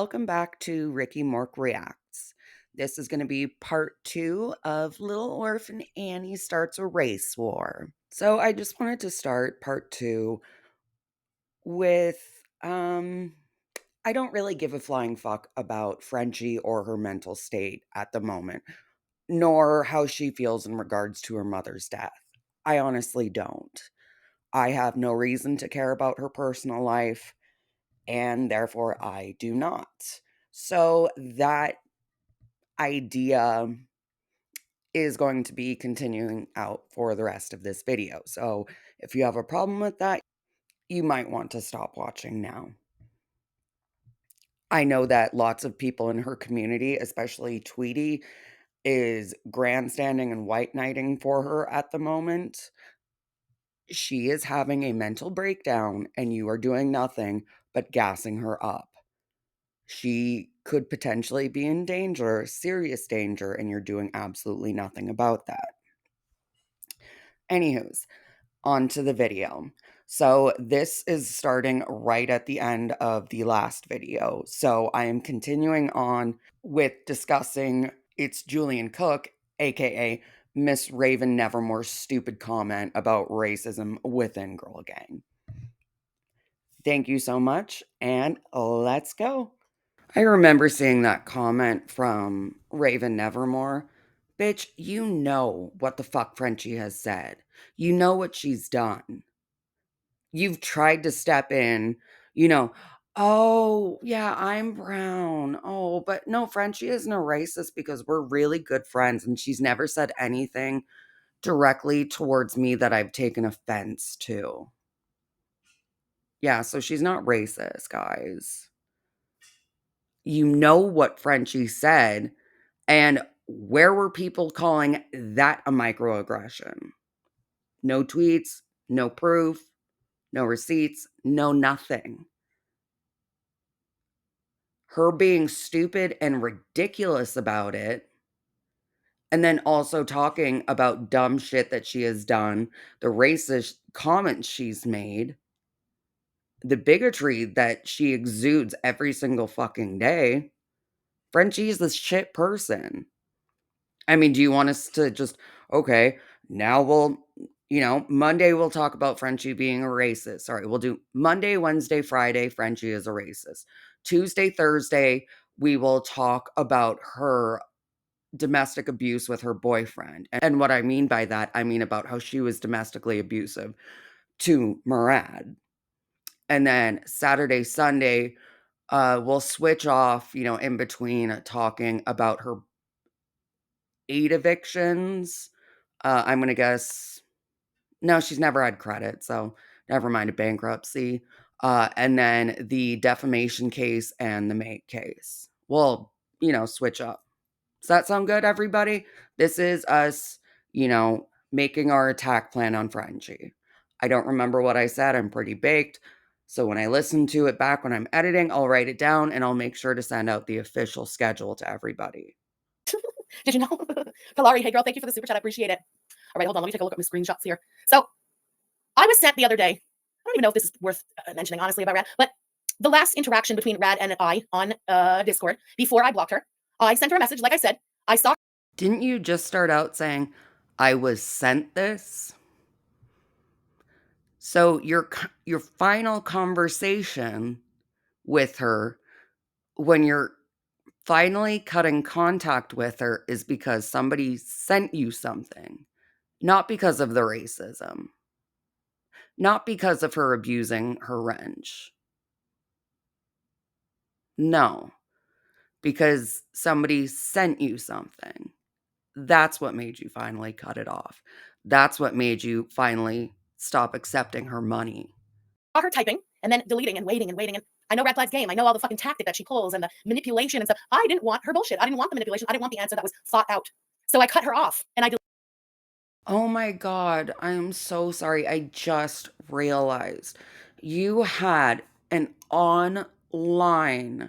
welcome back to Ricky Mork Reacts. This is going to be part 2 of Little Orphan Annie Starts a Race War. So I just wanted to start part 2 with, I don't really give a flying fuck about Frenchie or her mental state at the moment, nor how she feels in regards to her mother's death. I honestly don't. I have no reason to care about her personal life, and therefore I do not. So that idea is going to be continuing out for the rest of this video. So if you have a problem with that, you might want to stop watching now. I know that lots of people in her community, especially Tweety, is grandstanding and white knighting for her at the moment. She is having a mental breakdown, and you are doing nothing but gassing her up. She could potentially be in danger, serious danger, and you're doing absolutely nothing about that. Anywho's, on to the video. So this is starting right at the end of the last video. So I am continuing on with discussing it's Julian Cook, aka Miss Raven Nevermore's stupid comment about racism within Gorl Gang. Thank you so much, and let's go. I remember seeing that comment from Raven Nevermore. Bitch, you know what the fuck Frenchie has said. You know what she's done. You've tried to step in, you know, oh, yeah, I'm brown. Oh, but no, Frenchie isn't a racist because we're really good friends and she's never said anything directly towards me that I've taken offense to. Yeah, so she's not racist, guys. You know what Frenchie said, and where were people calling that a microaggression? No tweets, no proof, no receipts, no nothing. Her being stupid and ridiculous about it, and then also talking about dumb shit that she has done, the racist comments she's made, the bigotry that she exudes every single fucking day. Frenchie's this shit person. I mean, do you want us to just, okay, now Monday we'll talk about Frenchie being a racist. Sorry, we'll do Monday, Wednesday, Friday, Frenchie is a racist. Tuesday, Thursday, we will talk about her domestic abuse with her boyfriend. And what I mean by that, I mean about how she was domestically abusive to Murad. And then Saturday, Sunday, we'll switch off, in between talking about her 8 evictions. I'm gonna guess no, she's never had credit, so never mind a bankruptcy. And then the defamation case and the mate case. We'll, switch up. Does that sound good, everybody? This is us, making our attack plan on Frenchie. I don't remember what I said. I'm pretty baked. So when I listen to it back when I'm editing, I'll write it down and I'll make sure to send out the official schedule to everybody. Did you know? Kalari, hey girl, thank you for the super chat. I appreciate it. All right, hold on. Let me take a look at my screenshots here. So I was sent the other day. I don't even know if this is worth mentioning, honestly, about Rad, but the last interaction between Rad and I on Discord before I blocked her, I sent her a message. Like I said, I saw. Didn't you just start out saying, I was sent this? So your final conversation with her, when you're finally cutting contact with her, is because somebody sent you something, not because of the racism, not because of her abusing her wrench. No, because somebody sent you something. That's what made you finally cut it off. That's what made you finally stop accepting her money. Saw her typing and then deleting and waiting and waiting. And I know RadPlaid's game. I know all the fucking tactic that she pulls and the manipulation and stuff. I didn't want her bullshit. I didn't want the manipulation. I didn't want the answer that was thought out. So I cut her off and I. Oh my God, I'm so sorry. I just realized you had an online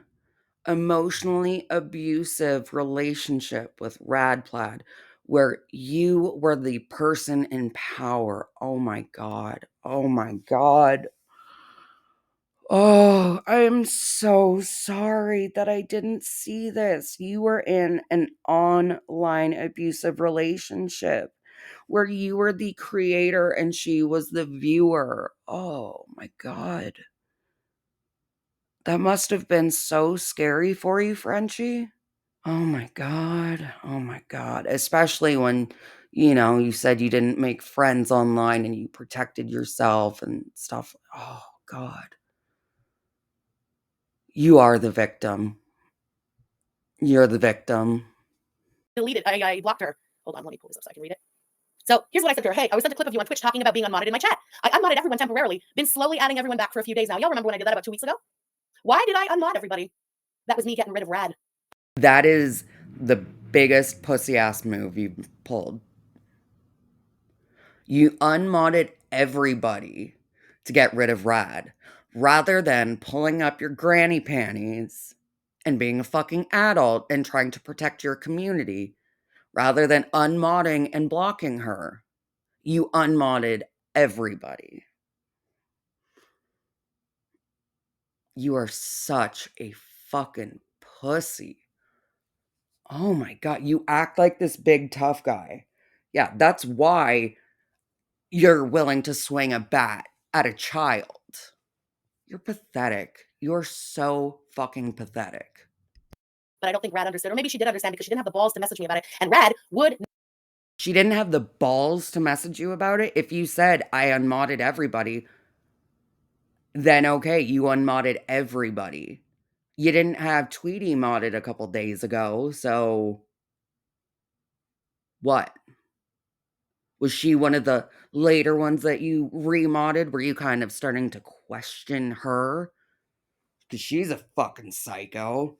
emotionally abusive relationship with RadPlaid where you were the person in power. Oh my God. Oh my God. Oh, I am so sorry that I didn't see this. You were in an online abusive relationship where you were the creator and she was the viewer. Oh my God. That must have been so scary for you, Frenchie. Oh my God. Oh my God. Especially when, you said you didn't make friends online and you protected yourself and stuff. Oh God. You are the victim. You're the victim. Deleted. I blocked her. Hold on, let me pull this up so I can read it. So here's what I said to her. Hey, I was sent a clip of you on Twitch talking about being unmodded in my chat. I unmodded everyone temporarily. Been slowly adding everyone back for a few days now. Y'all remember when I did that about 2 weeks ago? Why did I unmod everybody? That was me getting rid of Rad. That is the biggest pussy ass move you've pulled. You unmodded everybody to get rid of Rad rather than pulling up your granny panties and being a fucking adult and trying to protect your community rather than unmodding and blocking her. You unmodded everybody. You are such a fucking pussy. Oh my God, you act like this big tough guy. Yeah, that's why you're willing to swing a bat at a child. You're pathetic. You're so fucking pathetic. But I don't think Rad understood. Or maybe she did understand because she didn't have the balls to message me about it. And Rad would. She didn't have the balls to message you about it. If you said, I unmodded everybody, then okay, you unmodded everybody. You didn't have Tweety modded a couple days ago, so what? Was she one of the later ones that you remodded? Were you kind of starting to question her? Because she's a fucking psycho.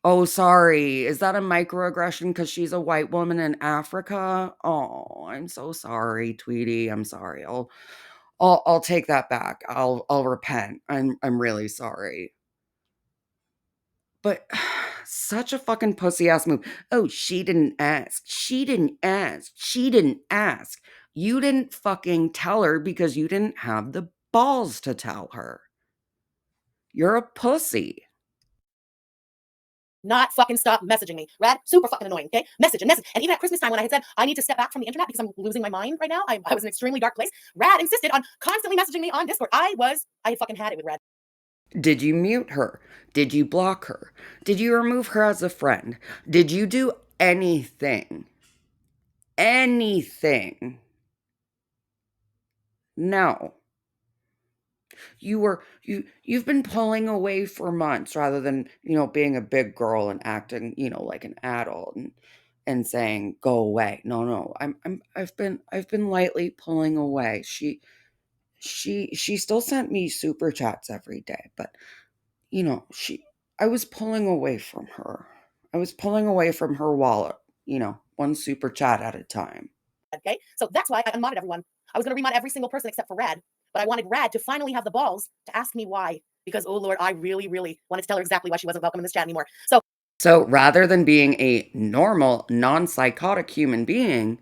Oh, sorry. Is that a microaggression because she's a white woman in Africa? Oh, I'm so sorry, Tweety. I'm sorry. I'll take that back. I'll repent. I'm really sorry. But such a fucking pussy ass move. Oh, she didn't ask. She didn't ask. She didn't ask. You didn't fucking tell her because you didn't have the balls to tell her. You're a pussy. not fucking stop messaging me. Rad, super fucking annoying, okay? Message and message. And even at Christmas time when I had said, I need to step back from the internet because I'm losing my mind right now, I was in an extremely dark place, Rad insisted on constantly messaging me on Discord. I fucking had it with Rad. Did you mute her? Did you block her? Did you remove her as a friend? Did you do anything? Anything? No. You've been pulling away for months rather than, being a big girl and acting, like an adult and saying, "Go away." No. I've been lightly pulling away. She still sent me super chats every day, but she I was pulling away from her. I was pulling away from her wallet, one super chat at a time. Okay? So that's why I unmodded everyone. I was gonna remod every single person except for Rad, but I wanted Rad to finally have the balls to ask me why. Because oh Lord, I really, really wanted to tell her exactly why she wasn't welcome in this chat anymore. So rather than being a normal, non-psychotic human being,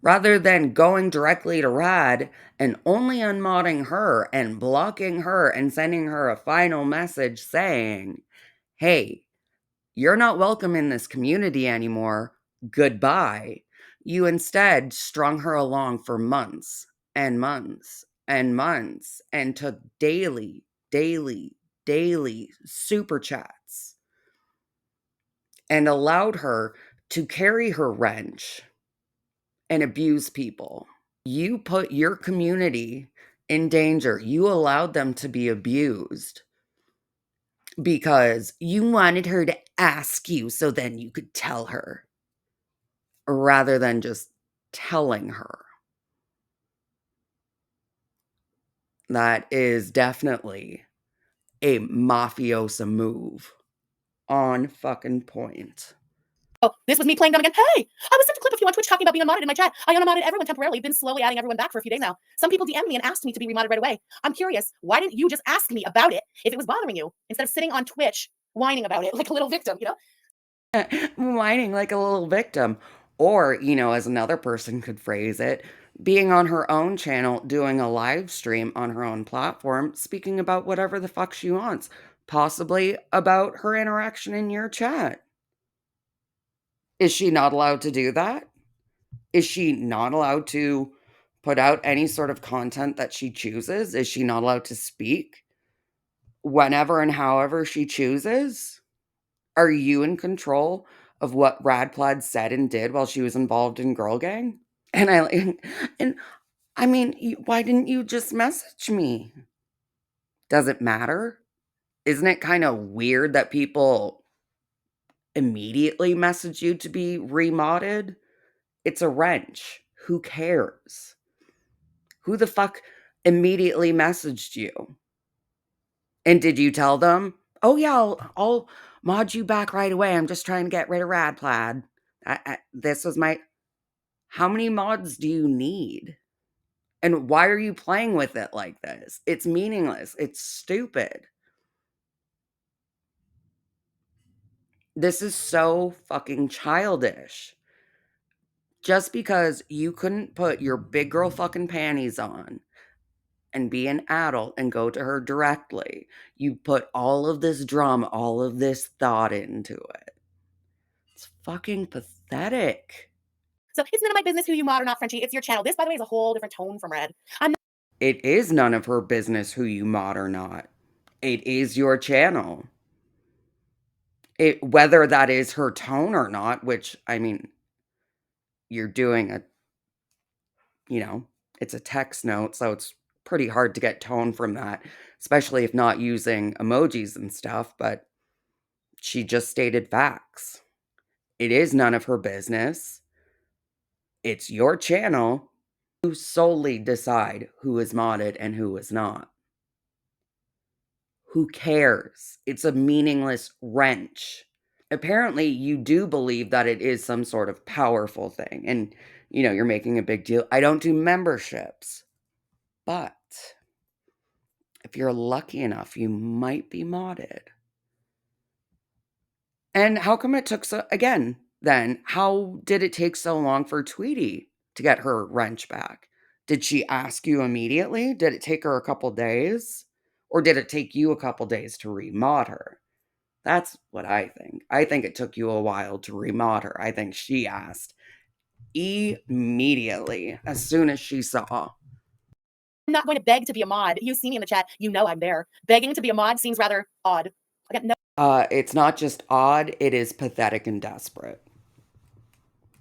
rather than going directly to Rad and only unmodding her and blocking her and sending her a final message saying, "Hey, you're not welcome in this community anymore. Goodbye." You instead strung her along for months and months and months and took daily super chats and allowed her to carry her wrench and abuse people. You put your community in danger. You allowed them to be abused because you wanted her to ask you so then you could tell her rather than just telling her. That is definitely a mafiosa move on fucking point. Oh, this was me playing dumb again. Hey, I was sent a clip of you on Twitch talking about being unmodded in my chat. I unmodded everyone temporarily, been slowly adding everyone back for a few days now. Some people DM'd me and asked me to be remodded right away. I'm curious, why didn't you just ask me about it if it was bothering you instead of sitting on Twitch whining about it like a little victim, you know? Whining like a little victim. Or, as another person could phrase it, being on her own channel, doing a live stream on her own platform, speaking about whatever the fuck she wants, possibly about her interaction in your chat. Is she not allowed to do that? Is she not allowed to put out any sort of content that she chooses? Is she not allowed to speak whenever and however she chooses? Are you in control of what RadPlaid said and did while she was involved in Gorl Gang? And and I mean, why didn't you just message me? Does it matter? Isn't it kind of weird that people immediately message you to be remodded? It's a wrench. Who cares? Who the fuck immediately messaged you? And did you tell them, "Oh yeah, I'll mod you back right away. I'm just trying to get rid of RadPlaid. This was my." How many mods do you need? And why are you playing with it like this? It's meaningless. It's stupid. This is so fucking childish. Just because you couldn't put your big girl fucking panties on and be an adult and go to her directly, you put all of this drama, all of this thought into it. It's fucking pathetic. So it's none of my business who you mod or not, Frenchie. It's your channel. This, by the way, is a whole different tone from Red. I'm It is none of her business who you mod or not. It is your channel. Whether that is her tone or not, which, I mean, you're doing it's a text note, so it's pretty hard to get tone from that, especially if not using emojis and stuff, but she just stated facts. It is none of her business. It's your channel. You solely decide who is modded and who is not. Who cares? It's a meaningless wrench. Apparently, you do believe that it is some sort of powerful thing, and, you're making a big deal. I don't do memberships, but if you're lucky enough, you might be modded. And how come it took how did it take so long for Tweety to get her wrench back? Did she ask you immediately? Did it take her a couple days? Or did it take you a couple days to remod her? That's what I think. I think it took you a while to remod her. I think she asked immediately as soon as she saw. not going to beg to be a mod. You see me in the chat. You know I'm there. Begging to be a mod seems rather odd. I got no. It's not just odd, it is pathetic and desperate.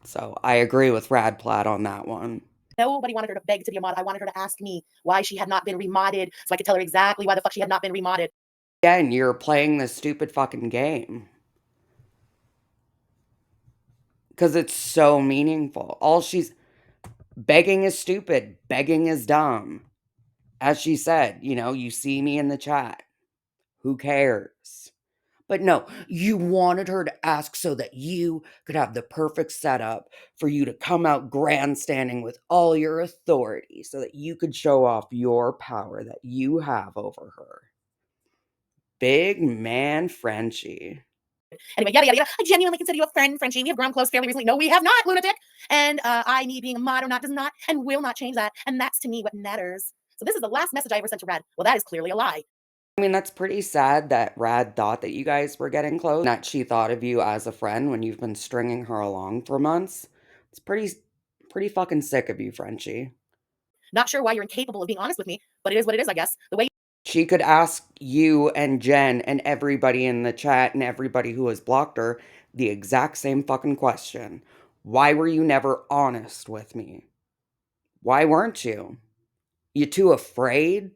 So I agree with RadPlaid on that one. Nobody wanted her to beg to be a mod. I wanted her to ask me why she had not been remodded so I could tell her exactly why the fuck she had not been remodded. Again, you're playing this stupid fucking game. Because it's so meaningful. Begging is stupid. Begging is dumb. As she said, you see me in the chat. Who cares? But no, you wanted her to ask so that you could have the perfect setup for you to come out grandstanding with all your authority so that you could show off your power that you have over her. Big man Frenchie. Anyway, yada, yada, yada. I genuinely consider you a friend, Frenchie. We have grown close fairly recently. No, we have not, lunatic. And I, me being a mod or not, does not and will not change that. And that's to me what matters. So this is the last message I ever sent to Rad. Well, that is clearly a lie. I mean, that's pretty sad that Rad thought that you guys were getting close, that she thought of you as a friend when you've been stringing her along for months. It's pretty fucking sick of you, Frenchie. Not sure why you're incapable of being honest with me, but it is what it is, I guess. The way she could ask you and Jen and everybody in the chat and everybody who has blocked her the exact same fucking question. Why were you never honest with me? Why weren't you? You too afraid?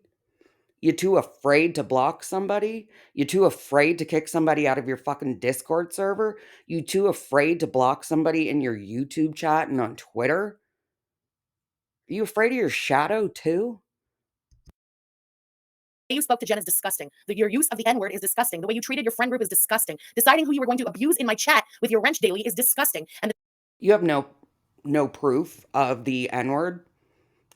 You too afraid to block somebody? You too afraid to kick somebody out of your fucking Discord server? You too afraid to block somebody in your YouTube chat and on Twitter? Are you afraid of your shadow too? you spoke to Jen is disgusting. Your use of the N-word is disgusting. The way you treated your friend group is disgusting. Deciding who you were going to abuse in my chat with your wrench daily is disgusting. And you have no proof of the N-word?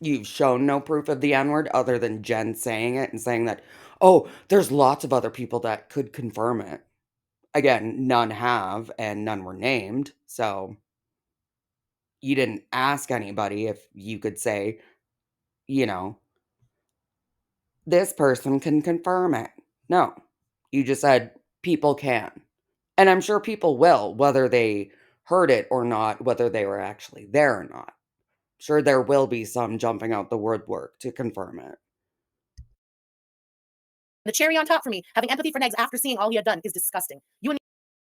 You've shown no proof of the N-word other than Jen saying it and saying that, oh, there's lots of other people that could confirm it. Again, none have and none were named, so You didn't ask anybody if you could say, you know, this person can confirm it. No. You just said people can. And I'm sure people will, whether they heard it or not, whether they were actually there or not. Sure, there will be some jumping out the woodwork to confirm it. The cherry on top for me, having empathy for Negs after seeing all he had done is disgusting. You and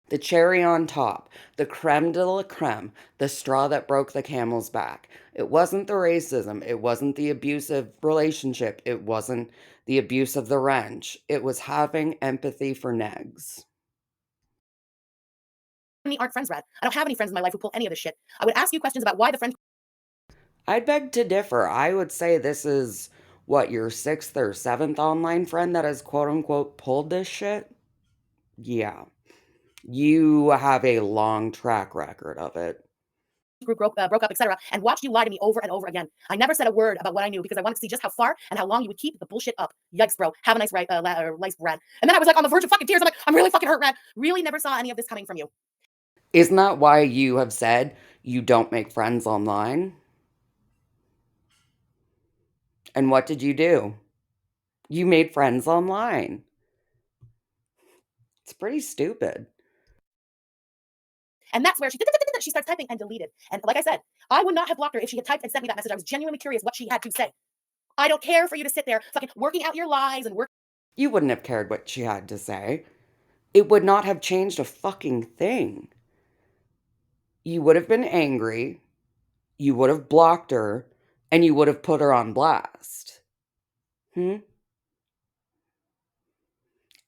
The cherry on top, the creme de la creme, the straw that broke the camel's back. It wasn't the racism. It wasn't the abusive relationship. It wasn't the abuse of the wrench. It was having empathy for Negs. me aren't friends, Rad. I don't have any friends in my life who pull any of this shit. I would ask you questions about why the friends I'd beg to differ. I would say this is what, your sixth or seventh online friend that has quote unquote pulled this shit? Yeah. You have a long track record of it. group broke up, etc., and watched you lie to me over and over again. I never said a word about what I knew because I wanted to see just how far and how long you would keep the bullshit up. Yikes, bro. Have a nice life, Rad. And then I was like on the verge of fucking tears. I'm like, I'm really fucking hurt, Rad. Really never saw any of this coming from you. Isn't that why you have said you don't make friends online? And what did you do? You made friends online. It's pretty stupid. And that's where she starts typing and deleted. And like I said, I would not have blocked her if she had typed and sent me that message. I was genuinely curious what she had to say. I don't care for you to sit there fucking working out your lies and work. You wouldn't have cared what she had to say. It would not have changed a fucking thing. You would have been angry, you would have blocked her, and you would have put her on blast.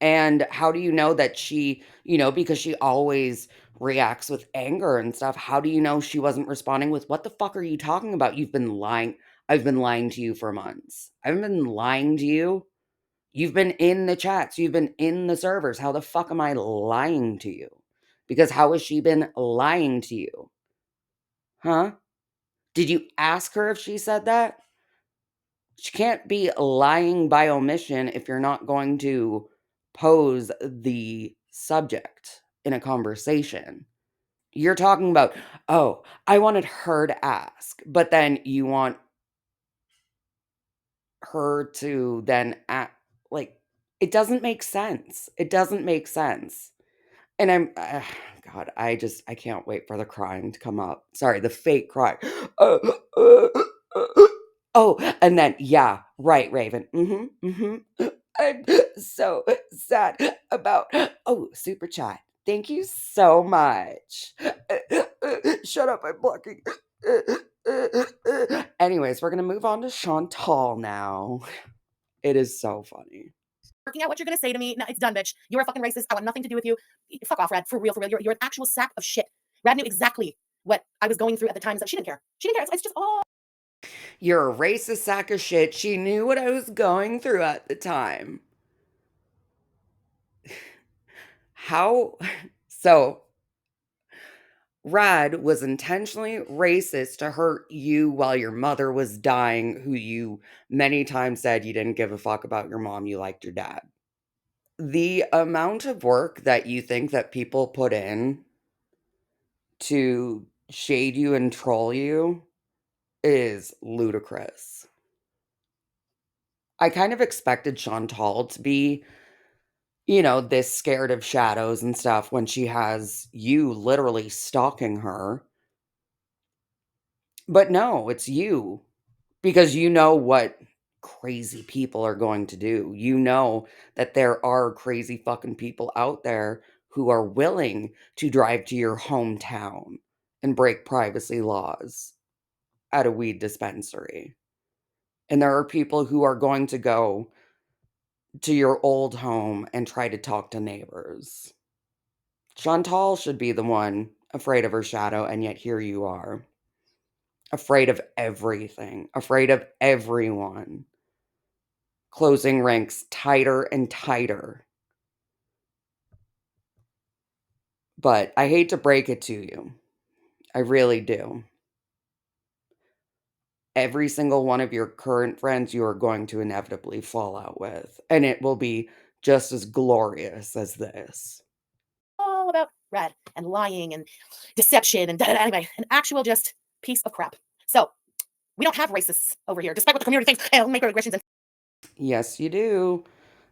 And how do you know that she, because she always reacts with anger and stuff, how do you know she wasn't responding with, "What the fuck are you talking about? You've been lying. I've been lying to you for months. I haven't been lying to you. You've been in the chats, you've been in the servers. How the fuck am I lying to you?" Because how has she been lying to you? Huh? Did you ask her if she said that? She can't be lying by omission if you're not going to pose the subject in a conversation. You're talking about, "Oh, I wanted her to ask," but then you want her to then act like, it doesn't make sense. It doesn't make sense. And God, I can't wait for the crying to come up. Sorry, the fake cry. Oh, and then, yeah, right, Raven. I'm so sad about, oh, super chat. Thank you so much. Shut up, I'm blocking. Anyways, we're gonna move on to Chantal now. It is so funny. Working out what you're gonna say to me. No, it's done, bitch. You're a fucking racist. I want nothing to do with you. Fuck off, Rad. For real, for real. You're an actual sack of shit. Rad knew exactly what I was going through at the time. So she didn't care. She didn't care. It's just all. You're a racist sack of shit. She knew what I was going through at the time. How? So, Rad was intentionally racist to hurt you while your mother was dying, who you many times said you didn't give a fuck about your mom, you liked your dad. The amount of work that you think that people put in to shade you and troll you is ludicrous. I kind of expected Chantal to be, this scared of shadows and stuff when she has you literally stalking her. But no, it's you. Because you know what crazy people are going to do. You know that there are crazy fucking people out there who are willing to drive to your hometown and break privacy laws at a weed dispensary. And there are people who are going to go to your old home and try to talk to neighbors. Chantal should be the one afraid of her shadow, and yet here you are. Afraid of everything, afraid of everyone. Closing ranks tighter and tighter. But I hate to break it to you. I really do. Every single one of your current friends you are going to inevitably fall out with, and it will be just as glorious as this. All about Rad and lying and deception and anyway, an actual just piece of crap. So we don't have racists over here, despite what the community thinks. Hey, microaggressions and Yes, you do.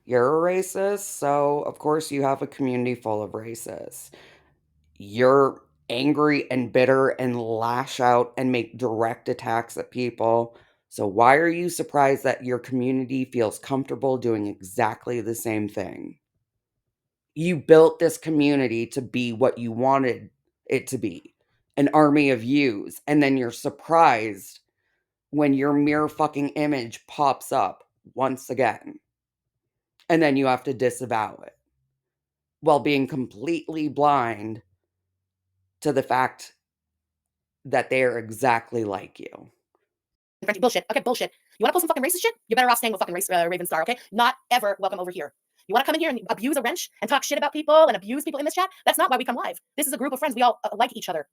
You're a racist, so of course you have a community full of racists. You're angry and bitter and lash out and make direct attacks at people. So why are you surprised that your community feels comfortable doing exactly the same thing? You built this community to be what you wanted it to be, an army of yous, and then you're surprised when your mere fucking image pops up once again, and then you have to disavow it while being completely blind to the fact that they are exactly like you. Frenchie, bullshit. Okay, bullshit. You want to post some fucking racist shit? You're better off staying with fucking Raven Star, okay? Not ever welcome over here. You want to come in here and abuse a wrench and talk shit about people and abuse people in this chat? That's not why we come live. This is a group of friends. We all like each other.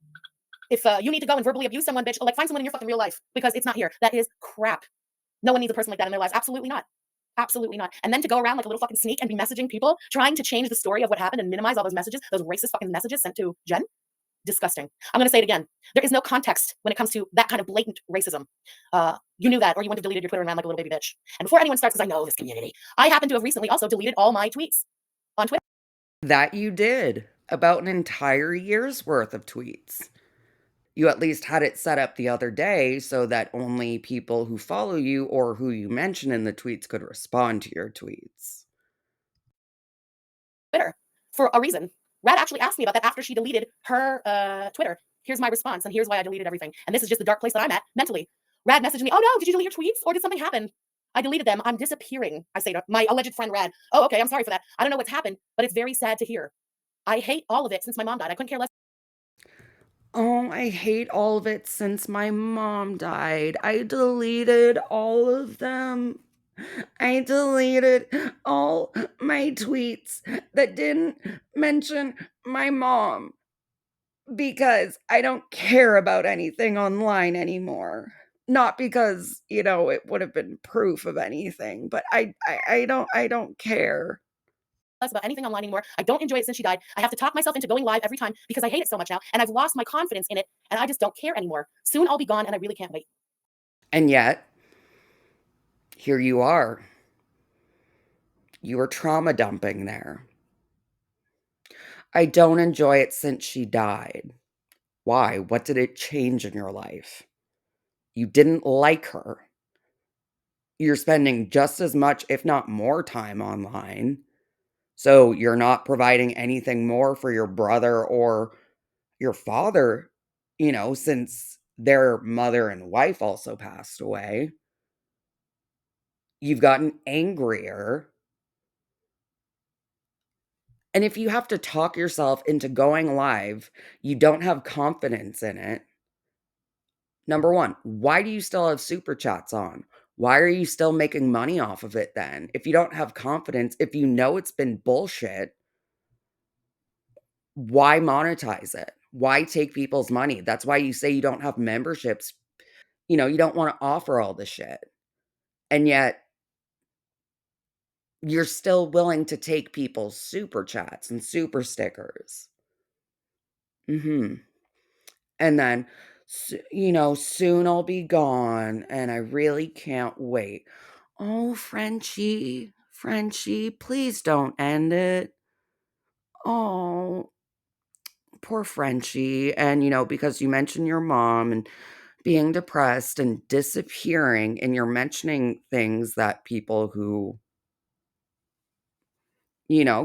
If you need to go and verbally abuse someone, bitch, like find someone in your fucking real life because it's not here. That is crap. No one needs a person like that in their lives. Absolutely not. Absolutely not. And then to go around like a little fucking sneak and be messaging people, trying to change the story of what happened and minimize all those messages, those racist fucking messages sent to Jen. Disgusting. I'm going to say it again. There is no context when it comes to that kind of blatant racism. You knew that, or you wouldn't have deleted your Twitter and ran like a little baby bitch. And before anyone starts, because I know this community, I happen to have recently also deleted all my tweets on Twitter. That you did. About an entire year's worth of tweets. You at least had it set up the other day so that only people who follow you or who you mention in the tweets could respond to your tweets. For a reason. Rad actually asked me about that after she deleted her Twitter. Here's my response, and here's why I deleted everything. And this is just the dark place that I'm at mentally. Rad messaged me, "Oh no, did you delete your tweets, or did something happen?" I deleted them. I'm disappearing. I say to my alleged friend Rad, "Oh, okay, I'm sorry for that. I don't know what's happened, but it's very sad to hear. I hate all of it since my mom died. I couldn't care less." Oh, I hate all of it since my mom died. I deleted all of them. I deleted all my tweets that didn't mention my mom because I don't care about anything online anymore. Not because, it would have been proof of anything, but I don't care. About anything online anymore. I don't enjoy it since she died. I have to talk myself into going live every time because I hate it so much now, and I've lost my confidence in it, and I just don't care anymore. Soon I'll be gone, and I really can't wait. And yet, here you are. You were trauma dumping there. I don't enjoy it since she died. Why? What did it change in your life? You didn't like her. You're spending just as much, if not more, time online. So you're not providing anything more for your brother or your father, since their mother and wife also passed away. You've gotten angrier. And if you have to talk yourself into going live, you don't have confidence in it. Number one, why do you still have super chats on? Why are you still making money off of it then? If you don't have confidence, if you know it's been bullshit, why monetize it? Why take people's money? That's why you say you don't have memberships. You don't want to offer all the shit. And yet you're still willing to take people's super chats and super stickers. Mhm. And then, soon I'll be gone and I really can't wait. Oh, Frenchie, please don't end it. Oh, poor Frenchie. And, because you mentioned your mom and being depressed and disappearing, and you're mentioning things that people who,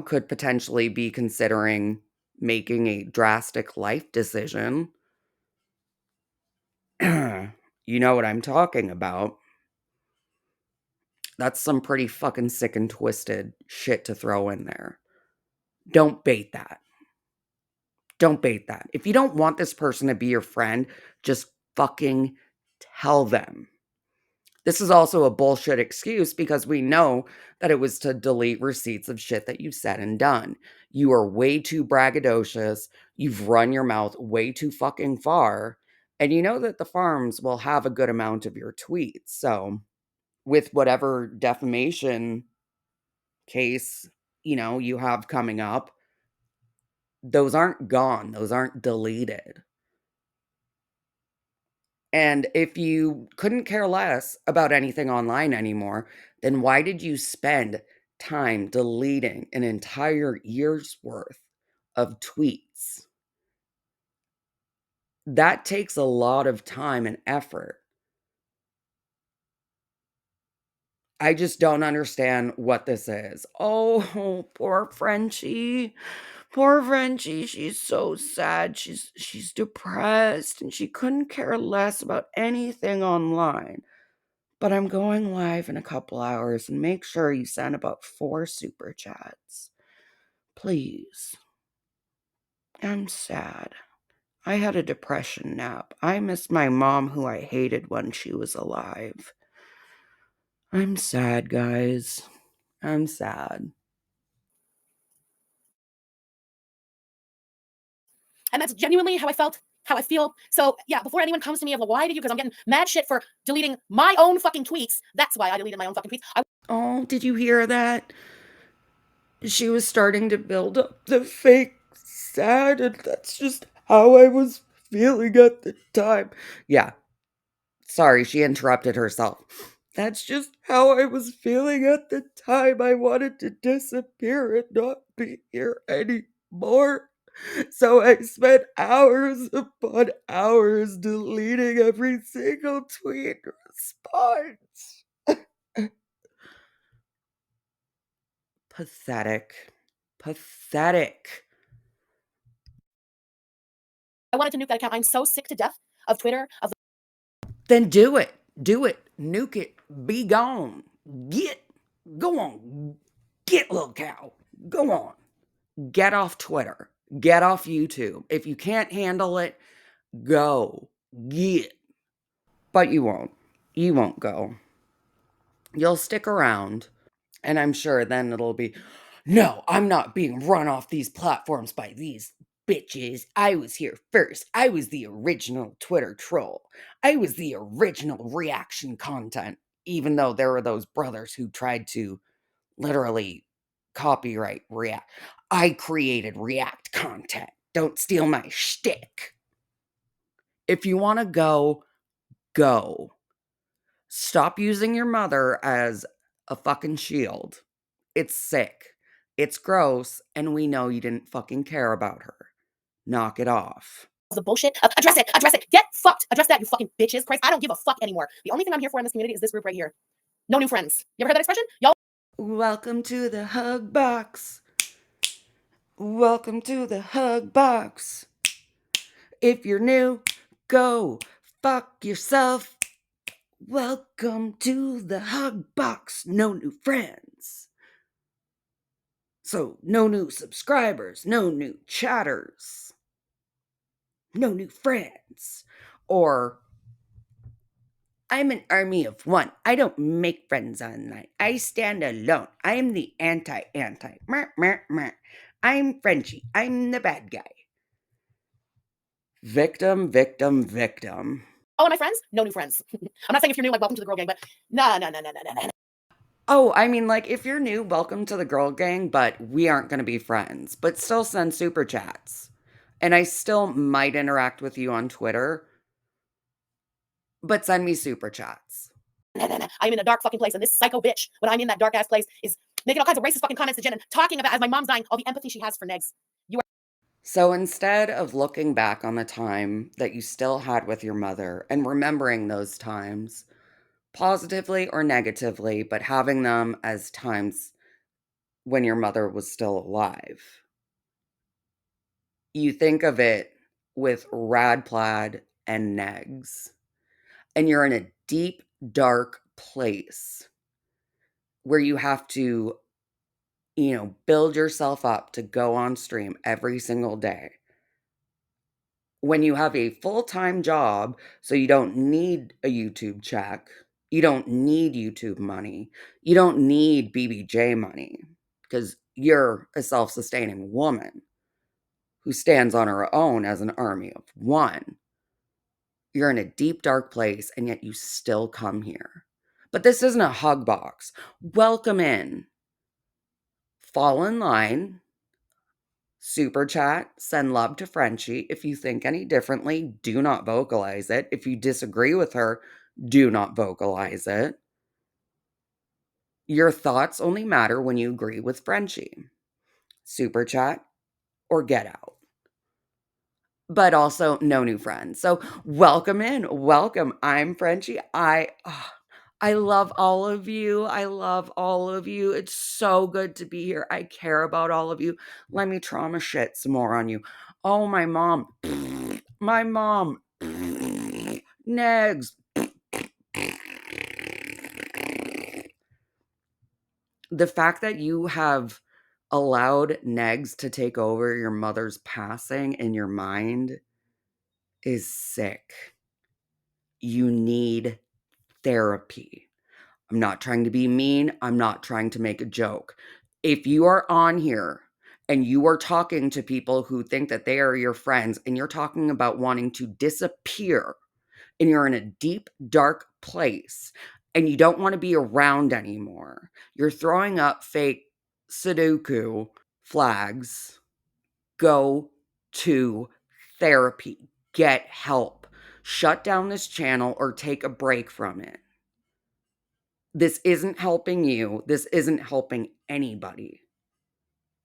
could potentially be considering making a drastic life decision. You know what I'm talking about. That's some pretty fucking sick and twisted shit to throw in there. Don't bait that. Don't bait that. If you don't want this person to be your friend, just fucking tell them. This is also a bullshit excuse because we know that it was to delete receipts of shit that you've said and done. You are way too braggadocious. You've run your mouth way too fucking far. And you know that the farms will have a good amount of your tweets. So, with whatever defamation case, you have coming up, those aren't gone. Those aren't deleted. And if you couldn't care less about anything online anymore, then why did you spend time deleting an entire year's worth of tweets? That takes a lot of time and effort. I just don't understand what this is. Oh, poor Frenchie. Poor Frenchie. She's so sad. She's depressed and she couldn't care less about anything online. But I'm going live in a couple hours and make sure you send about 4 super chats. Please. I'm sad. I had a depression nap. I miss my mom who I hated when she was alive. I'm sad, guys. I'm sad. And that's genuinely how I felt, how I feel. So yeah, before anyone comes to me of why did you, because I'm getting mad shit for deleting my own fucking tweets. That's why I deleted my own fucking tweets. Oh, did you hear that? She was starting to build up the fake sad, and that's just how I was feeling at the time. Yeah. Sorry, she interrupted herself. That's just how I was feeling at the time. I wanted to disappear and not be here anymore. So I spent hours upon hours deleting every single tweet response. Pathetic. Pathetic. I wanted to nuke that account. I'm so sick to death of Twitter, of Then do it. Do it. Nuke it. Be gone. Go on. Get, little cow. Go on. Get off Twitter. Get off YouTube. If you can't handle it, go. Get. But you won't. You won't go. You'll stick around, and I'm sure then it'll be, no, I'm not being run off these platforms by these bitches. I was here first. I was the original Twitter troll. I was the original reaction content, even though there were those brothers who tried to literally copyright React. I created React content. Don't steal my shtick. If you want to go, go. Stop using your mother as a fucking shield. It's sick. It's gross, and we know you didn't fucking care about her. Knock it off. the bullshit. Address it. Address it. Get fucked. Address that, you fucking bitches. Christ, I don't give a fuck anymore. The only thing I'm here for in this community is this group right here. No new friends. You ever heard that expression? Y'all. Welcome to the hug box. Welcome to the hug box. If you're new, go fuck yourself. Welcome to the hug box. No new friends. So, no new subscribers, no new chatters, no new friends. Or, I'm an army of one. I don't make friends online. I stand alone. I am the anti-anti. I'm Frenchie. I'm the bad guy. Victim, victim, victim. Oh, am I friends? No new friends. I'm not saying if you're new, like, welcome to the Gorl Gang, but nah. Oh, I mean, like, if you're new, welcome to the Gorl Gang, but we aren't going to be friends. But still send super chats. And I still might interact with you on Twitter, but send me super chats. I'm in a dark fucking place, and this psycho bitch, when I'm in that dark ass place, is making all kinds of racist fucking comments to Jen and talking about, as my mom's dying, all the empathy she has for negs. So instead of looking back on the time that you still had with your mother and remembering those times, positively or negatively, but having them as times when your mother was still alive, you think of it with RadPlaid and negs, and you're in a deep, dark place where you have to, build yourself up to go on stream every single day. When you have a full-time job, so you don't need a YouTube check, you don't need YouTube money, you don't need BBJ money, because you're a self-sustaining woman who stands on her own as an army of one. You're in a deep, dark place, and yet you still come here. But this isn't a hug box. Welcome in. Fall in line. Super chat, send love to Frenchie. If you think any differently, do not vocalize it. If you disagree with her, do not vocalize it. Your thoughts only matter when you agree with Frenchie. Super chat or get out. But also no new friends. So welcome in. Welcome. I'm Frenchie. I love all of you. I love all of you. It's so good to be here. I care about all of you. Let me trauma shit some more on you. Oh, my mom. My mom. Negs. The fact that you have allowed negs to take over your mother's passing in your mind is sick. You need therapy. I'm not trying to be mean. I'm not trying to make a joke. If you are on here and you are talking to people who think that they are your friends and you're talking about wanting to disappear and you're in a deep, dark place and you don't want to be around anymore, you're throwing up fake Sudoku flags, go to therapy. Get help. Shut down this channel or take a break from it. This isn't helping you. This isn't helping anybody.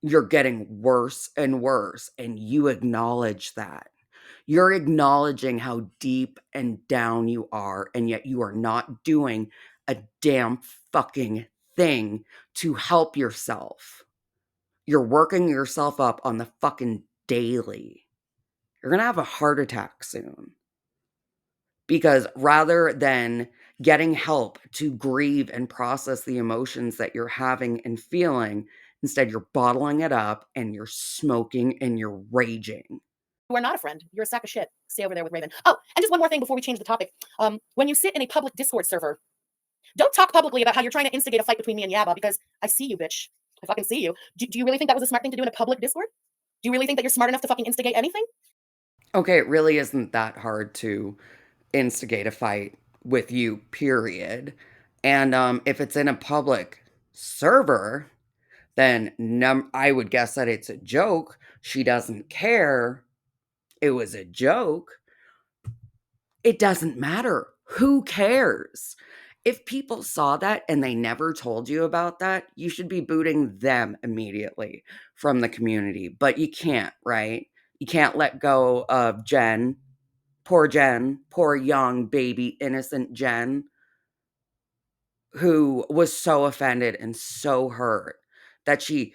You're getting worse and worse, and you acknowledge that. You're acknowledging how deep and down you are, and yet you are not doing a damn fucking thing to help yourself. You're working yourself up on the fucking daily. You're gonna have a heart attack soon. Because rather than getting help to grieve and process the emotions that you're having and feeling, instead you're bottling it up and you're smoking and you're raging. You are not a friend. You're a sack of shit. Stay over there with Raven. Oh, and just one more thing before we change the topic. When you sit in a public Discord server, don't talk publicly about how you're trying to instigate a fight between me and Yaba because I see you, bitch. I fucking see you. Do you really think that was a smart thing to do in a public Discord? Do you really think that you're smart enough to fucking instigate anything? Okay, it really isn't that hard to instigate a fight with you, period. And if it's in a public server, then I would guess that it's a joke. She doesn't care. It was a joke. It doesn't matter. Who cares? If people saw that and they never told you about that, you should be booting them immediately from the community. But you can't, right? You can't let go of Jen, poor young baby innocent Jen, who was so offended and so hurt that she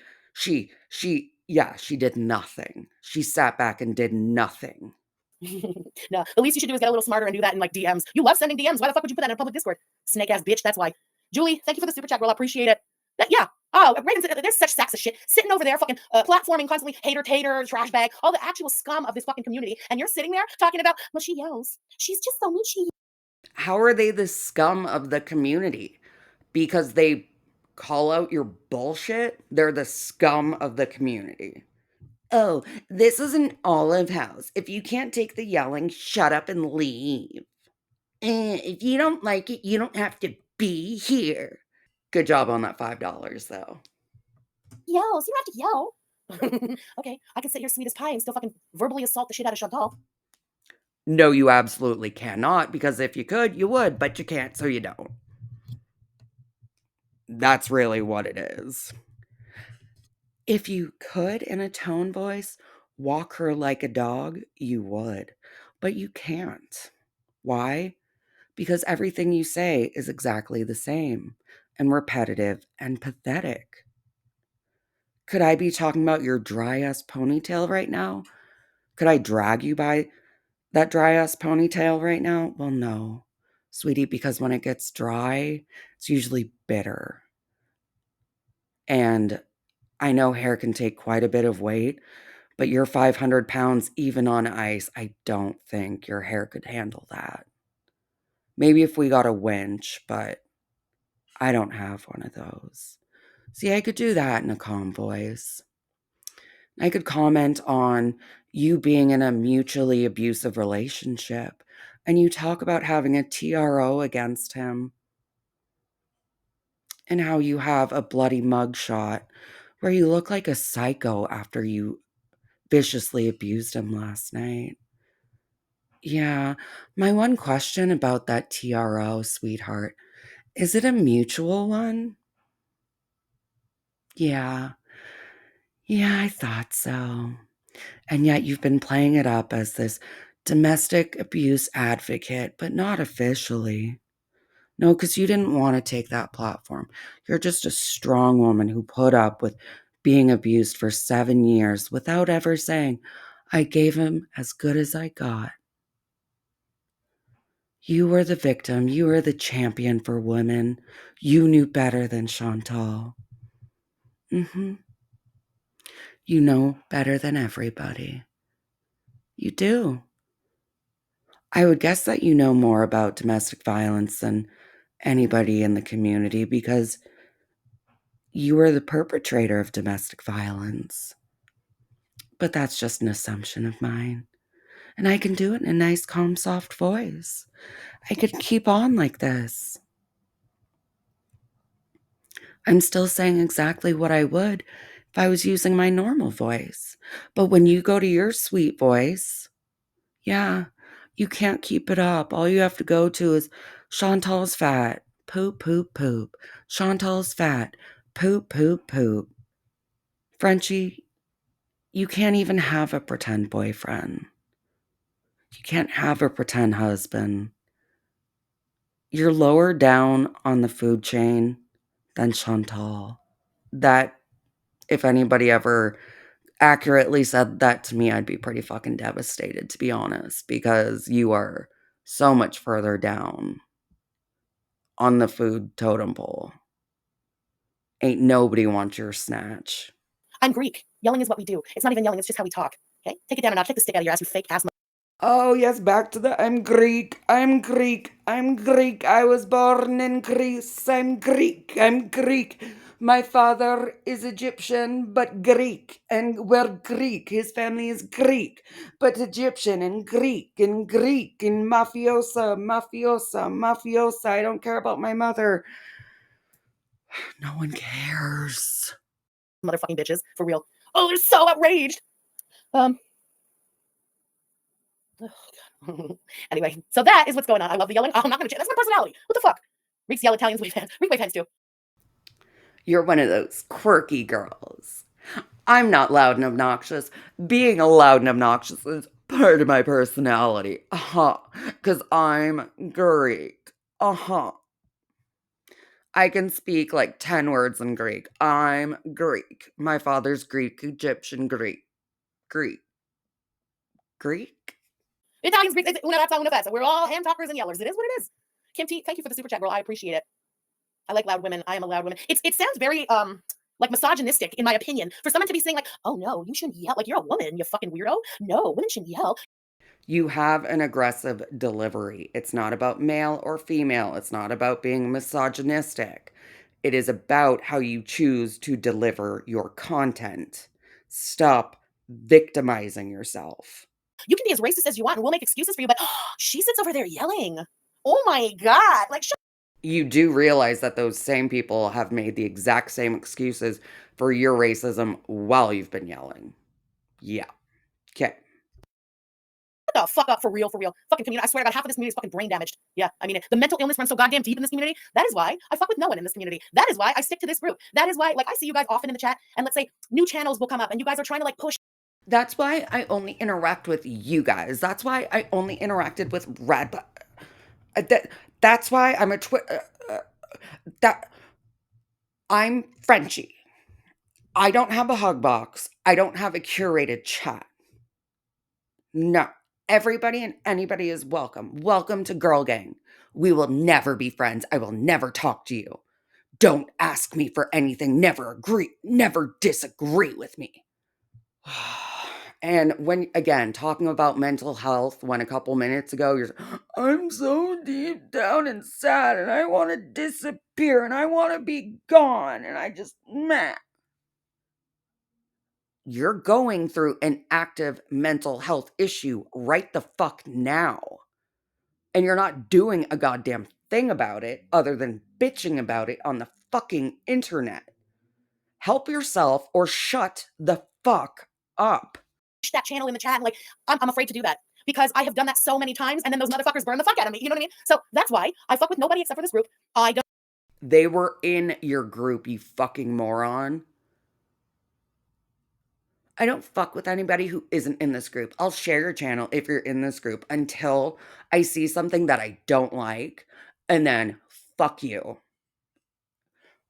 did nothing. She sat back and did nothing. No, the least you should do is get a little smarter and do that in like DMs. You love sending DMs. Why the fuck would you put that in a public Discord? Snake ass bitch. That's why. Julie, thank you for the super chat, girl. I appreciate it. Yeah. Oh, Raven, there's such sacks of shit sitting over there, fucking platforming constantly, hater, tater, trash bag, all the actual scum of this fucking community, and you're sitting there talking about, well, she yells. She's just so mean. How are they the scum of the community? Because they call out your bullshit? They're the scum of the community. Oh, this is an olive house. If you can't take the yelling, shut up and leave. If you don't like it, you don't have to be here. Good job on that $5, though. Yells. You don't have to yell. Okay, I can sit here sweet as pie and still fucking verbally assault the shit out of Chantal. No, you absolutely cannot, because if you could, you would, but you can't, so you don't. That's really what it is. If you could, in a tone voice, walk her like a dog, you would, but you can't. Why? Because everything you say is exactly the same and repetitive and pathetic. Could I be talking about your dry ass ponytail right now? Could I drag you by that dry ass ponytail right now? Well, no, sweetie, because when it gets dry, it's usually bitter. And I know hair can take quite a bit of weight, but you're 500 pounds even on ice. I don't think your hair could handle that. Maybe if we got a winch, but I don't have one of those. See, I could do that in a calm voice. I could comment on you being in a mutually abusive relationship and you talk about having a TRO against him and how you have a bloody mugshot where you look like a psycho after you viciously abused him last night. Yeah, my one question about that TRO, sweetheart, is it a mutual one? Yeah. Yeah, I thought so. And yet you've been playing it up as this domestic abuse advocate, but not officially. No, because you didn't want to take that platform. You're just a strong woman who put up with being abused for 7 years without ever saying, I gave him as good as I got. You were the victim. You were the champion for women. You knew better than Chantal. Mm-hmm. You know better than everybody. You do. I would guess that you know more about domestic violence than anybody in the community because you were the perpetrator of domestic violence. But that's just an assumption of mine. And I can do it in a nice, calm, soft voice. I could keep on like this. I'm still saying exactly what I would if I was using my normal voice. But when you go to your sweet voice, yeah, you can't keep it up. All you have to go to is Chantal's fat. Poop, poop, poop. Chantal's fat. Poop, poop, poop. Frenchie, you can't even have a pretend boyfriend. You can't have a pretend husband. You're lower down on the food chain than Chantal. That, if anybody ever accurately said that to me, I'd be pretty fucking devastated, to be honest, because you are so much further down on the food totem pole. Ain't nobody wants your snatch. I'm Greek. Yelling is what we do. It's not even yelling, it's just how we talk. Okay? Take it down a notch. Take the stick out of your ass, you fake ass. Oh, yes, back to the I'm Greek. I'm Greek. I'm Greek. I was born in Greece. I'm Greek. I'm Greek. My father is Egyptian, but Greek. And we're Greek. His family is Greek, but Egyptian and Greek and Greek and mafiosa, mafiosa, mafiosa. I don't care about my mother. No one cares. Motherfucking bitches. For real. Oh, they're so outraged. Oh, God. Anyway, so that is what's going on. I love the yelling. Oh, I'm not gonna change. That's my personality. What the fuck? Greeks yell, Italians wave hands. We wave hands too. You're one of those quirky girls. I'm not loud and obnoxious. Being loud and obnoxious is part of my personality. Because I'm Greek. I can speak like 10 words in Greek. I'm Greek. My father's Greek, Egyptian, Greek. Greek. Greek? Italians, Greeks, una razza, una festa. We're all hand talkers and yellers. It is what it is. Kim T, thank you for the super chat, girl. I appreciate it. I like loud women. I am a loud woman. It sounds very like misogynistic, in my opinion, for someone to be saying like, "Oh no, you shouldn't yell." Like you're a woman, you fucking weirdo. No, women shouldn't yell. You have an aggressive delivery. It's not about male or female. It's not about being misogynistic. It is about how you choose to deliver your content. Stop victimizing yourself. You can be as racist as you want, and we'll make excuses for you. But she sits over there yelling. Oh my god! Like, You do realize that those same people have made the exact same excuses for your racism while you've been yelling. Yeah. Okay. shut the fuck up, for real, for real. Fucking community. I swear to God, half of this community is fucking brain damaged. Yeah, I mean, the mental illness runs so goddamn deep in this community. That is why I fuck with no one in this community. That is why I stick to this group. That is why, like, I see you guys often in the chat, and let's say new channels will come up, and you guys are trying to like push. That's why I only interact with you guys. That's why I only interacted with RadPlaid. That's why I'm a that I'm Frenchie. I don't have a hug box. I don't have a curated chat. No. Everybody and anybody is welcome. Welcome to Gorl Gang. We will never be friends. I will never talk to you. Don't ask me for anything. Never agree. Never disagree with me. And when, again, talking about mental health, when a couple minutes ago you're, I'm so deep down and sad and I want to disappear and I want to be gone and I just, meh. You're going through an active mental health issue right the fuck now. And you're not doing a goddamn thing about it other than bitching about it on the fucking internet. Help yourself or shut the fuck up. that channel in the chat and like I'm afraid to do that because I have done that so many times and then those motherfuckers burn the fuck out of me. You know what I mean? So that's why I fuck with nobody except for this group. I don't. They were in your group, you fucking moron. I don't fuck with anybody who isn't in this group. I'll share your channel if you're in this group until I see something that I don't like, and then fuck you.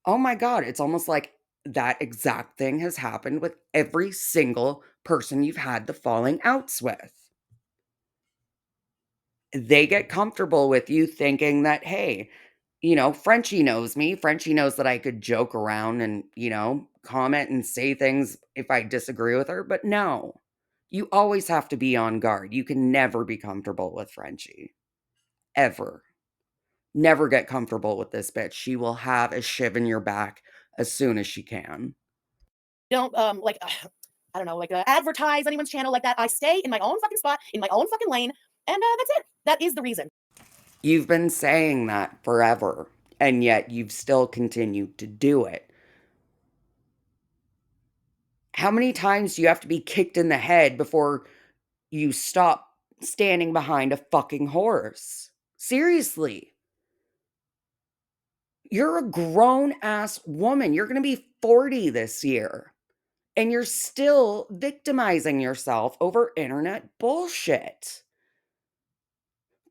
Oh my God, it's almost like that exact thing has happened with every single person you've had the falling outs with. They get comfortable with you thinking that, hey, Frenchie knows me. Frenchie knows that I could joke around and, comment and say things if I disagree with her. But no, you always have to be on guard. You can never be comfortable with Frenchie. Ever. Never get comfortable with this bitch. She will have a shiv in your back as soon as she can. Don't like I don't know, like advertise anyone's channel like that. I stay in my own fucking spot, in my own fucking lane, and that's it. That is the reason. You've been saying that forever, and yet you've still continued to do it. How many times do you have to be kicked in the head before you stop standing behind a fucking horse? Seriously. You're a grown ass woman. You're going to be 40 this year. And you're still victimizing yourself over internet bullshit.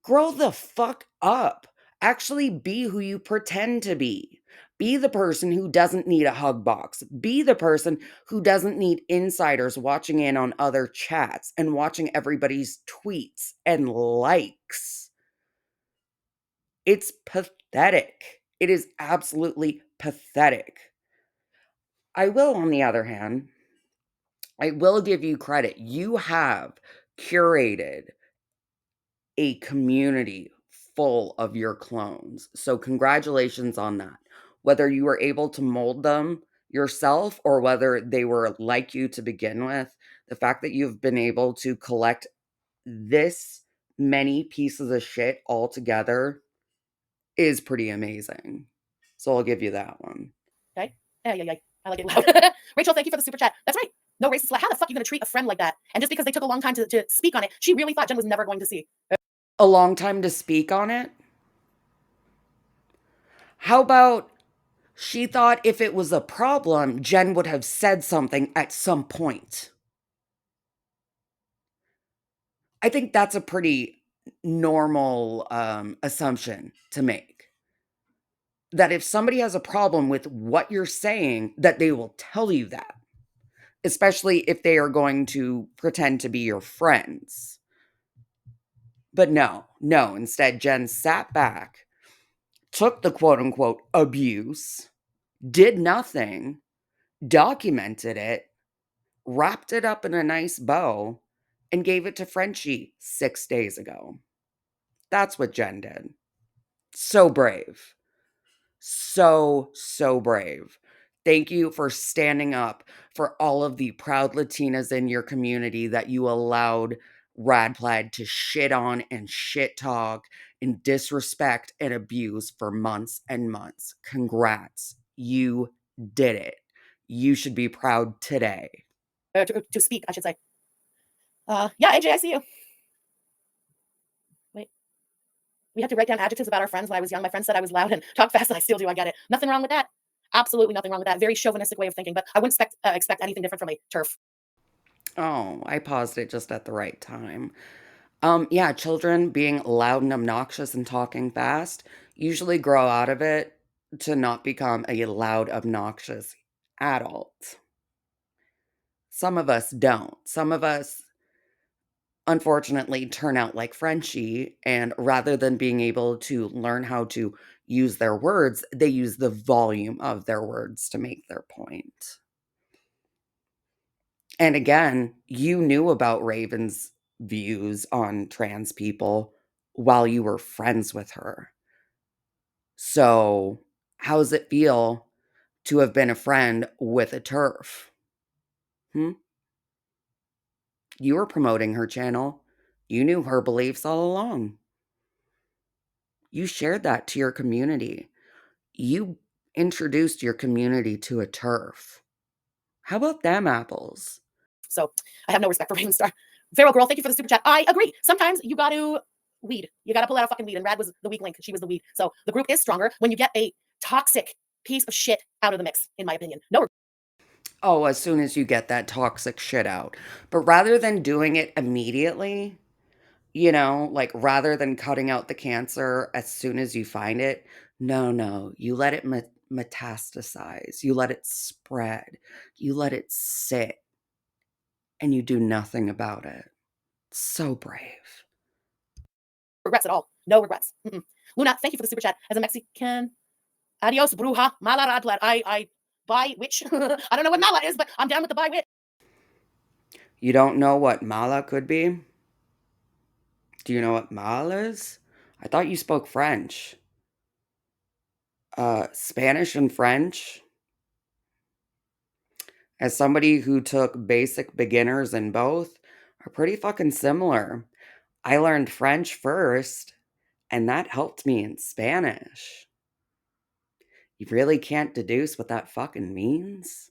Grow the fuck up. Actually be who you pretend to be. Be the person who doesn't need a hug box. Be the person who doesn't need insiders watching in on other chats and watching everybody's tweets and likes. It's pathetic. It is absolutely pathetic. I will, on the other hand, I will give you credit. You have curated a community full of your clones. So congratulations on that. Whether you were able to mold them yourself or whether they were like you to begin with, the fact that you've been able to collect this many pieces of shit all together is pretty amazing. So I'll give you that one. Okay? Yeah. I like it loud. Rachel, thank you for the super chat. That's right. No racist. How the fuck are you going to treat a friend like that? And just because they took a long time to speak on it, she really thought Jen was never going to see. A long time to speak on it? How about she thought if it was a problem, Jen would have said something at some point? I think that's a pretty normal assumption to make. That if somebody has a problem with what you're saying, that they will tell you that. Especially if they are going to pretend to be your friends. But no. Instead, Jen sat back, took the quote unquote abuse, did nothing, documented it, wrapped it up in a nice bow, and gave it to Frenchie 6 days ago. That's what Jen did. So brave. So brave. Thank you for standing up for all of the proud Latinas in your community that you allowed RadPlaid to shit on and shit talk and disrespect and abuse for months and months. Congrats. You did it. You should be proud today. To speak, I should say. Yeah, AJ, I see you. Wait. We had to write down adjectives about our friends when I was young. My friend said I was loud and talk fast, and I still do. I get it. Nothing wrong with that. Absolutely nothing wrong with that. Very chauvinistic way of thinking, but I wouldn't expect anything different from a turf. Oh, I paused it just at the right time. Yeah, children being loud and obnoxious and talking fast usually grow out of it to not become a loud, obnoxious adult. Some of us don't. Some of us, unfortunately, turn out like Frenchie, and rather than being able to learn how to use their words, they use the volume of their words to make their point. And again, you knew about Raven's views on trans people while you were friends with her. So, how does it feel to have been a friend with a turf? You were promoting her channel. You knew her beliefs all along. You shared that to your community. You introduced your community to a turf. How about them apples? So I have no respect for Raven Star. Pharaoh Girl, thank you for the super chat. I agree. Sometimes you got to weed. You got to pull out a fucking weed. And Rad was the weak link. She was the weed. So the group is stronger when you get a toxic piece of shit out of the mix, in my opinion. No. Oh, as soon as you get that toxic shit out. But rather than doing it immediately, like rather than cutting out the cancer as soon as you find it, no, you let it metastasize. You let it spread. You let it sit and you do nothing about it. So brave. Regrets at all. No regrets. Mm-mm. Luna, thank you for the super chat. As a Mexican, adios, bruja. Mala radplat. I buy witch. I don't know what mala is, but I'm down with the buy witch. You don't know what mala could be? Do you know what mal is? I thought you spoke French. Spanish and French. As somebody who took basic beginners in both, are pretty fucking similar. I learned French first, and that helped me in Spanish. You really can't deduce what that fucking means?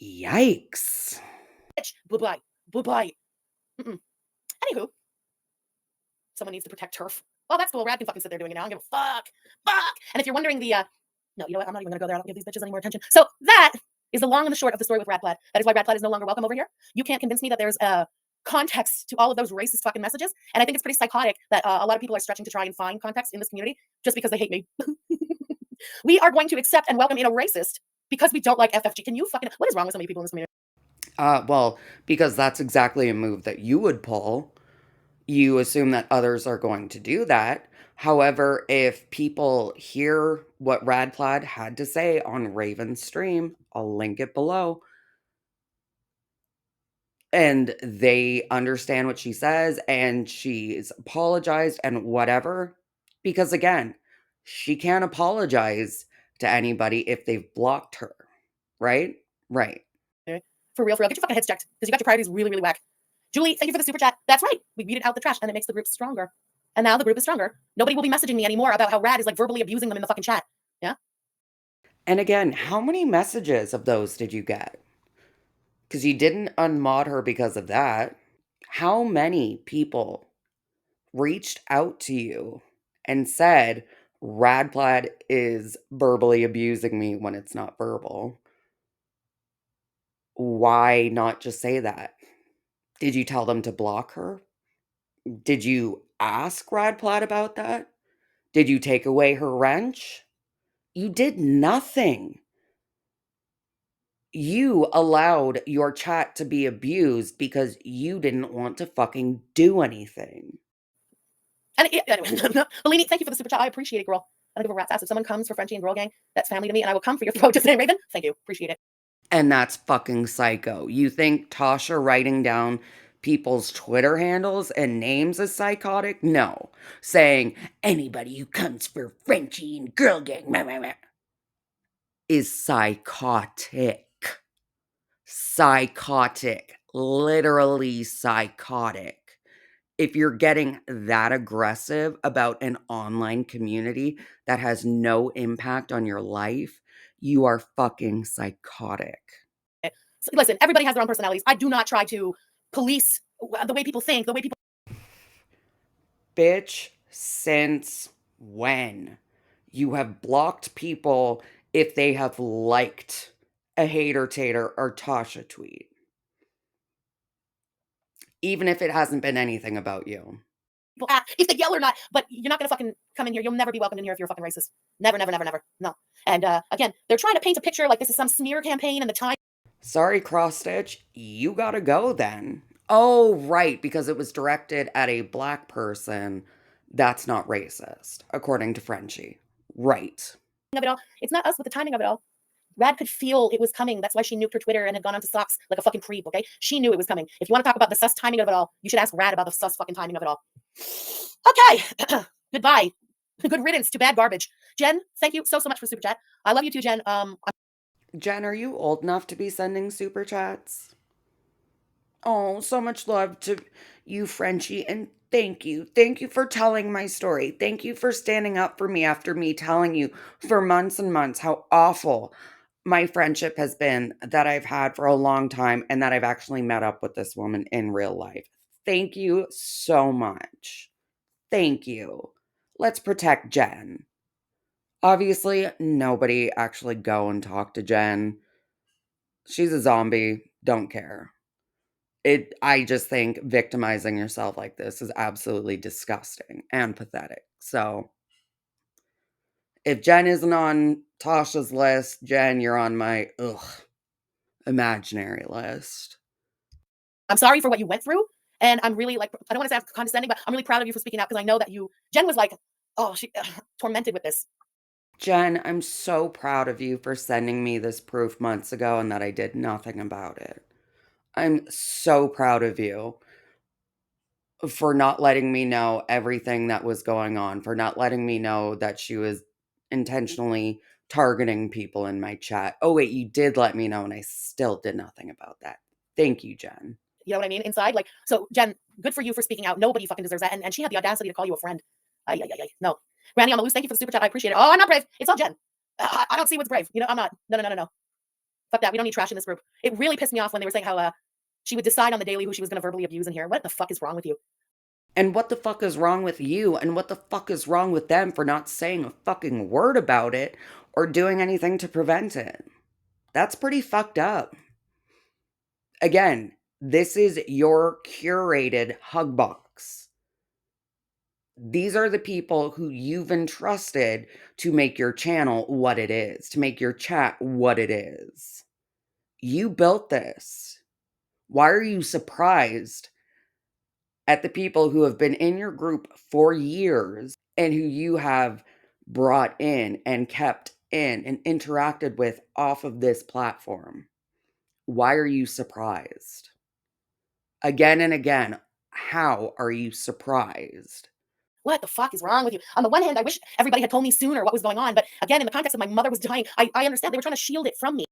Yikes. Bye-bye. Bye-bye. Anywho, someone needs to protect turf. Oh, that's cool. Rad can fucking sit there doing it now. I don't give a fuck. Fuck. And if you're wondering no, you know what? I'm not even gonna go there. I don't give these bitches any more attention. So that is the long and the short of the story with RadPlaid. That is why RadPlaid is no longer welcome over here. You can't convince me that there's a context to all of those racist fucking messages. And I think it's pretty psychotic that a lot of people are stretching to try and find context in this community just because they hate me. We are going to accept and welcome in a racist because we don't like FFG. Can you fucking, what is wrong with so many people in this community? Well, because that's exactly a move that you would pull. You assume that others are going to do that. However, if people hear what RadPlaid had to say on Raven's stream, I'll link it below, and they understand what she says and she's apologized and whatever, because again, she can't apologize to anybody if they've blocked her, right? Right. For real, get your fucking heads checked because you got your priorities really, really whack. Julie, thank you for the super chat. That's right. We weeded out the trash and it makes the group stronger. And now the group is stronger. Nobody will be messaging me anymore about how Rad is like verbally abusing them in the fucking chat. Yeah. And again, how many messages of those did you get? Because you didn't unmod her because of that. How many people reached out to you and said, RadPlaid is verbally abusing me when it's not verbal? Why not just say that? Did you tell them to block her? Did you ask RadPlaid about that? Did you take away her wrench? You did nothing. You allowed your chat to be abused because you didn't want to fucking do anything. And anyway, Bellini, thank you for the super chat. I appreciate it, girl. I don't give a rat's ass. If someone comes for Frenchie and Gorl Gang, that's family to me, and I will come for your throat. Just saying, Raven. Thank you. Appreciate it. And that's fucking psycho. You think Tasha writing down people's Twitter handles and names is psychotic? No. Saying anybody who comes for Frenchie and Gorl Gang is psychotic. Psychotic. Literally psychotic. If you're getting that aggressive about an online community that has no impact on your life, you are fucking psychotic. So, listen, everybody has their own personalities. I do not try to police the way people think, the way people. Bitch, since when? You have blocked people if they have liked a hater tater or Tasha tweet. Even if it hasn't been anything about you. If they yell or not, but you're not gonna fucking come in here. You'll never be welcome in here if you're a fucking racist. Never, never, never, never. No. And again, they're trying to paint a picture like this is some smear campaign and the time. Sorry, Cross Stitch, you gotta go then. Oh, right, because it was directed at a black person. That's not racist, according to Frenchie. Right. Of it all. It's not us with the timing of it all. Rad could feel it was coming. That's why she nuked her Twitter and had gone onto socks like a fucking creep, okay? She knew it was coming. If you want to talk about the sus timing of it all, you should ask Rad about the sus fucking timing of it all. Okay. Goodbye. Good riddance to bad garbage. Jen, thank you so much for super chat. I love you too, Jen. Jen, are you old enough to be sending super chats? Oh, so much love to you, Frenchie, and thank you. Thank you for telling my story. Thank you for standing up for me after me telling you for months and months how awful my friendship has been that I've had for a long time and that I've actually met up with this woman in real life. Thank you so much. Thank you. Let's protect Jen. Obviously, nobody actually go and talk to Jen. She's a zombie. Don't care. I just think victimizing yourself like this is absolutely disgusting and pathetic. So, if Jen isn't on Tasha's list, Jen, you're on my imaginary list. I'm sorry for what you went through, and I'm really like I don't want to sound condescending, but I'm really proud of you for speaking out because I know that Jen was like, oh, she tormented with this. Jen, I'm so proud of you for sending me this proof months ago and that I did nothing about it. I'm so proud of you for not letting me know everything that was going on, for not letting me know that she was intentionally targeting people in my chat. Oh, wait, you did let me know, and I still did nothing about that. Thank you, Jen. You know what I mean? Inside, like, so Jen, good for you for speaking out. Nobody fucking deserves that. And she had the audacity to call you a friend. Ay, ay, ay, ay. No. Granny on the loose, thank you for the super chat. I appreciate it. Oh, I'm not brave. It's all Jen. I don't see what's brave. You know, I'm not. No, no, no, no, no. Fuck that. We don't need trash in this group. It really pissed me off when they were saying how she would decide on the daily who she was going to verbally abuse in here. What the fuck is wrong with you? And what the fuck is wrong with you? And what the fuck is wrong with them for not saying a fucking word about it or doing anything to prevent it? That's pretty fucked up. Again, this is your curated hug box. These are the people who you've entrusted to make your channel what it is, to make your chat what it is. You built this. Why are you surprised at the people who have been in your group for years and who you have brought in and kept in and interacted with off of this platform? Why are you surprised? Again and again, how are you surprised? What the fuck is wrong with you? On the one hand, I wish everybody had told me sooner what was going on. But again, in the context of my mother was dying, I understand they were trying to shield it from me.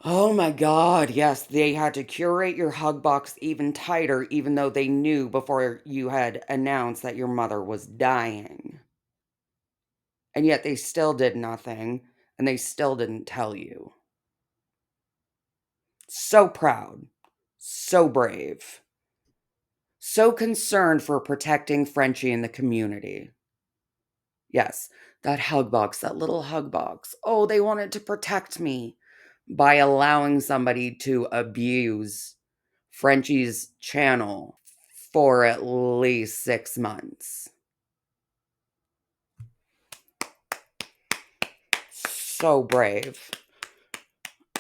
Oh my god, yes, they had to curate your hug box even tighter, even though they knew before you had announced that your mother was dying. And yet they still did nothing, and they still didn't tell you. So proud, so brave, so concerned for protecting Frenchie and the community. Yes, that hug box, that little hug box. Oh, they wanted to protect me by allowing somebody to abuse Frenchie's channel for at least 6 months. So brave.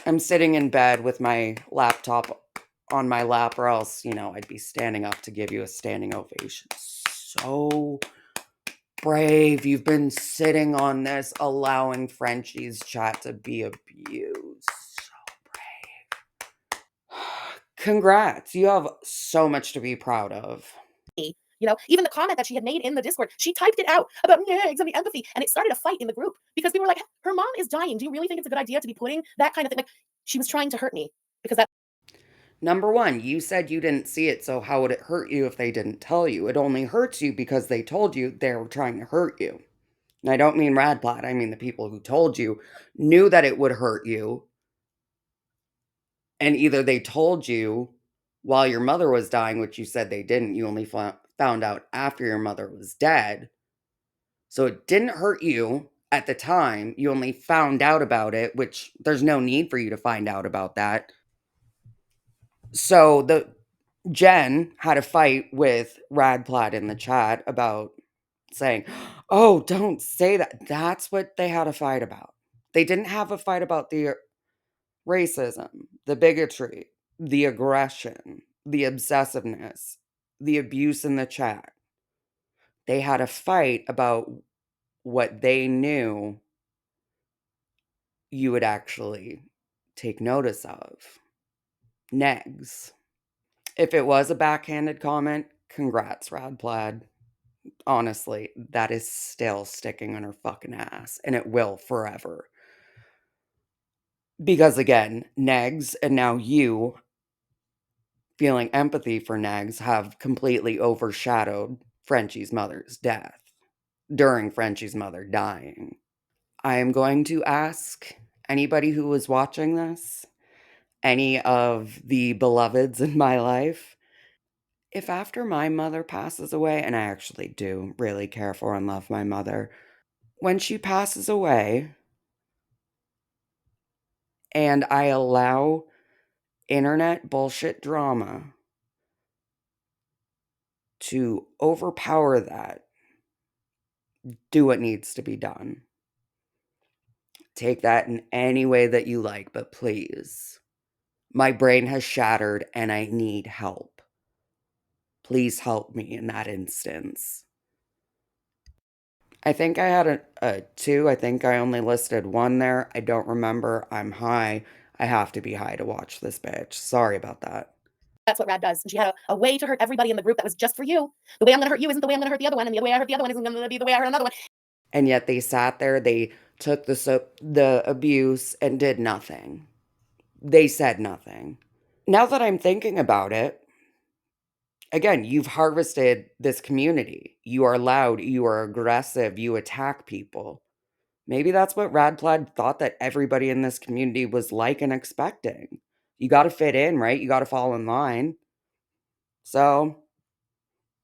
I'm sitting in bed with my laptop on my lap, or else, I'd be standing up to give you a standing ovation. So brave. You've been sitting on this, allowing Frenchie's chat to be abused. So brave. Congrats. You have so much to be proud of. You know, even the comment that she had made in the Discord, she typed it out about nags and the empathy, and it started a fight in the group because people were like, her mom is dying. Do you really think it's a good idea to be putting that kind of thing? Like, she was trying to hurt me because that. Number one, you said you didn't see it, so how would it hurt you if they didn't tell you? It only hurts you because they told you they were trying to hurt you. And I don't mean RadPlaid, I mean the people who told you knew that it would hurt you. And either they told you while your mother was dying, which you said they didn't, you only found out after your mother was dead. So it didn't hurt you at the time. You only found out about it, which there's no need for you to find out about that. So Jen had a fight with RadPlaid in the chat about saying, "Oh, don't say that." That's what they had a fight about. They didn't have a fight about the racism, the bigotry, the aggression, the obsessiveness, the abuse in the chat. They had a fight about what they knew you would actually take notice of. Negs. If it was a backhanded comment, congrats, RadPlaid. Honestly, that is still sticking on her fucking ass, and it will forever. Because again, Negs and now you feeling empathy for Negs have completely overshadowed Frenchie's mother's death during Frenchie's mother dying. I am going to ask anybody who was watching this, any of the beloveds in my life, if after my mother passes away, and I actually do really care for and love my mother, when she passes away and I allow internet bullshit drama to overpower that, do what needs to be done. Take that in any way that you like, but please. My brain has shattered and I need help. Please help me in that instance. I think I had a 2. I think I only listed 1 there. I don't remember. I'm high. I have to be high to watch this bitch. Sorry about that. That's what Rad does. And she had a way to hurt everybody in the group that was just for you. The way I'm going to hurt you isn't the way I'm going to hurt the other one, and the way I hurt the other one isn't going to be the way I hurt another one. And yet they sat there, they took the abuse and did nothing. They said nothing. Now that I'm thinking about it, again, you've harvested this community. You are loud, you are aggressive, you attack people. Maybe that's what RadPlaid thought that everybody in this community was like and expecting. You got to fit in, right? You got to fall in line. So,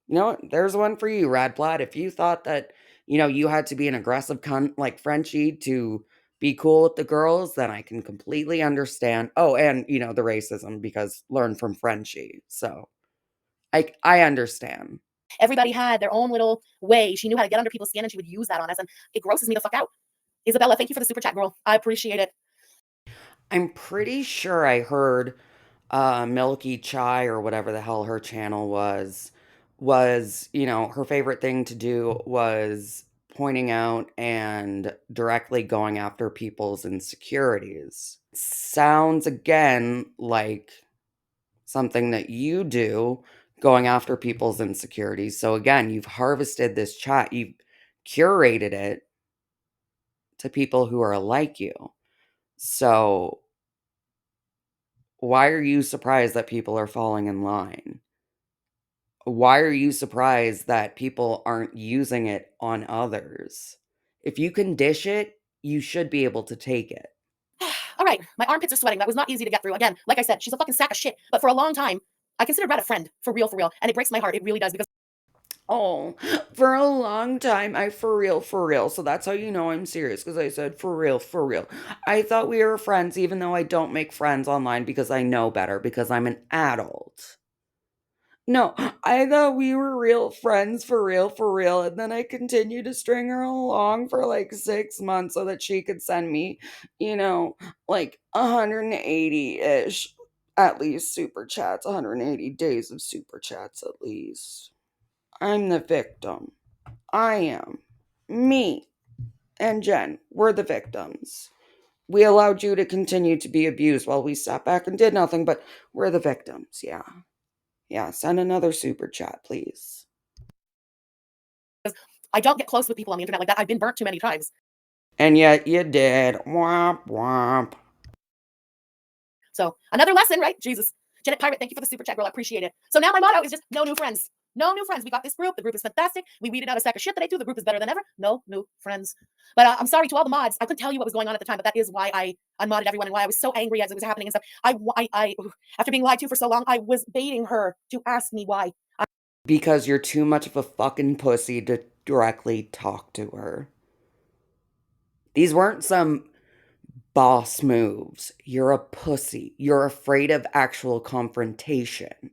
you know what? There's one for you, RadPlaid. If you thought that, you had to be an aggressive cunt like Frenchie to be cool with the girls, then I can completely understand. Oh, and, the racism because learn from Frenchie. So, I understand. Everybody had their own little way. She knew how to get under people's skin, and she would use that on us, and it grosses me the fuck out. Isabella, thank you for the super chat, girl. I appreciate it. I'm pretty sure I heard Milky Chai or whatever the hell her channel was, her favorite thing to do was pointing out and directly going after people's insecurities. Sounds again like something that you do, going after people's insecurities. So again, you've harvested this chat, you've curated it to people who are like you. So why are you surprised that people are falling in line? Why are you surprised that people aren't using it on others? If you can dish it, you should be able to take it. All right, my armpits are sweating. That was not easy to get through. Again, like I said, she's a fucking sack of shit. But for a long time, I considered Rad a friend, for real, and it breaks my heart. It really does, because Oh, for a long time, for real. So that's how you know I'm serious, because I said for real. I thought we were friends, even though I don't make friends online because I know better, because I'm an adult. No, I thought we were real friends for real, and then I continued to string her along for like 6 months so that she could send me, like 180-ish, at least, super chats, 180 days of super chats at least. I'm the victim. I am. Me and Jen, we're the victims. We allowed you to continue to be abused while we sat back and did nothing, but we're the victims, yeah. Yeah, send another super chat, please. I don't get close with people on the internet like that. I've been burnt too many times. And yet you did. Womp womp. So another lesson, right? Jesus. Janet Pirate, thank you for the super chat, girl. I appreciate it. So now my motto is just no new friends. No new friends. We got this group. The group is fantastic. We weeded out a sack of shit that I do. The group is better than ever. No new friends. But I'm sorry to all the mods. I couldn't tell you what was going on at the time, but that is why I unmodded everyone and why I was so angry as it was happening and stuff. After being lied to for so long, I was baiting her to ask me why. Because you're too much of a fucking pussy to directly talk to her. These weren't some boss moves. You're a pussy. You're afraid of actual confrontation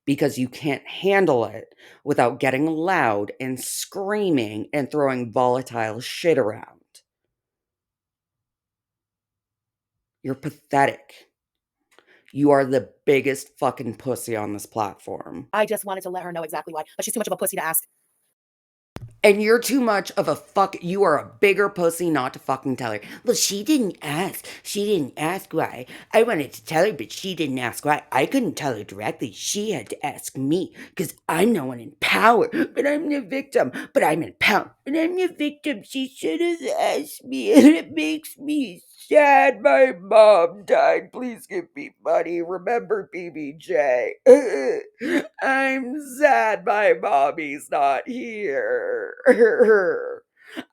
because you can't handle it without getting loud and screaming and throwing volatile shit around. You're pathetic. You are the biggest fucking pussy on this platform. I just wanted to let her know exactly why, but she's too much of a pussy to ask. And you're too much of a you are a bigger pussy not to fucking tell her. Well, she didn't ask. She didn't ask why. I wanted to tell her, but she didn't ask why. I couldn't tell her directly. She had to ask me, because I'm no one in power. But I'm the victim. But I'm in power. And I'm the victim. She should have asked me. And it makes me sad. My mom died. Please give me money. Remember BBJ. I'm sad my mommy's not here.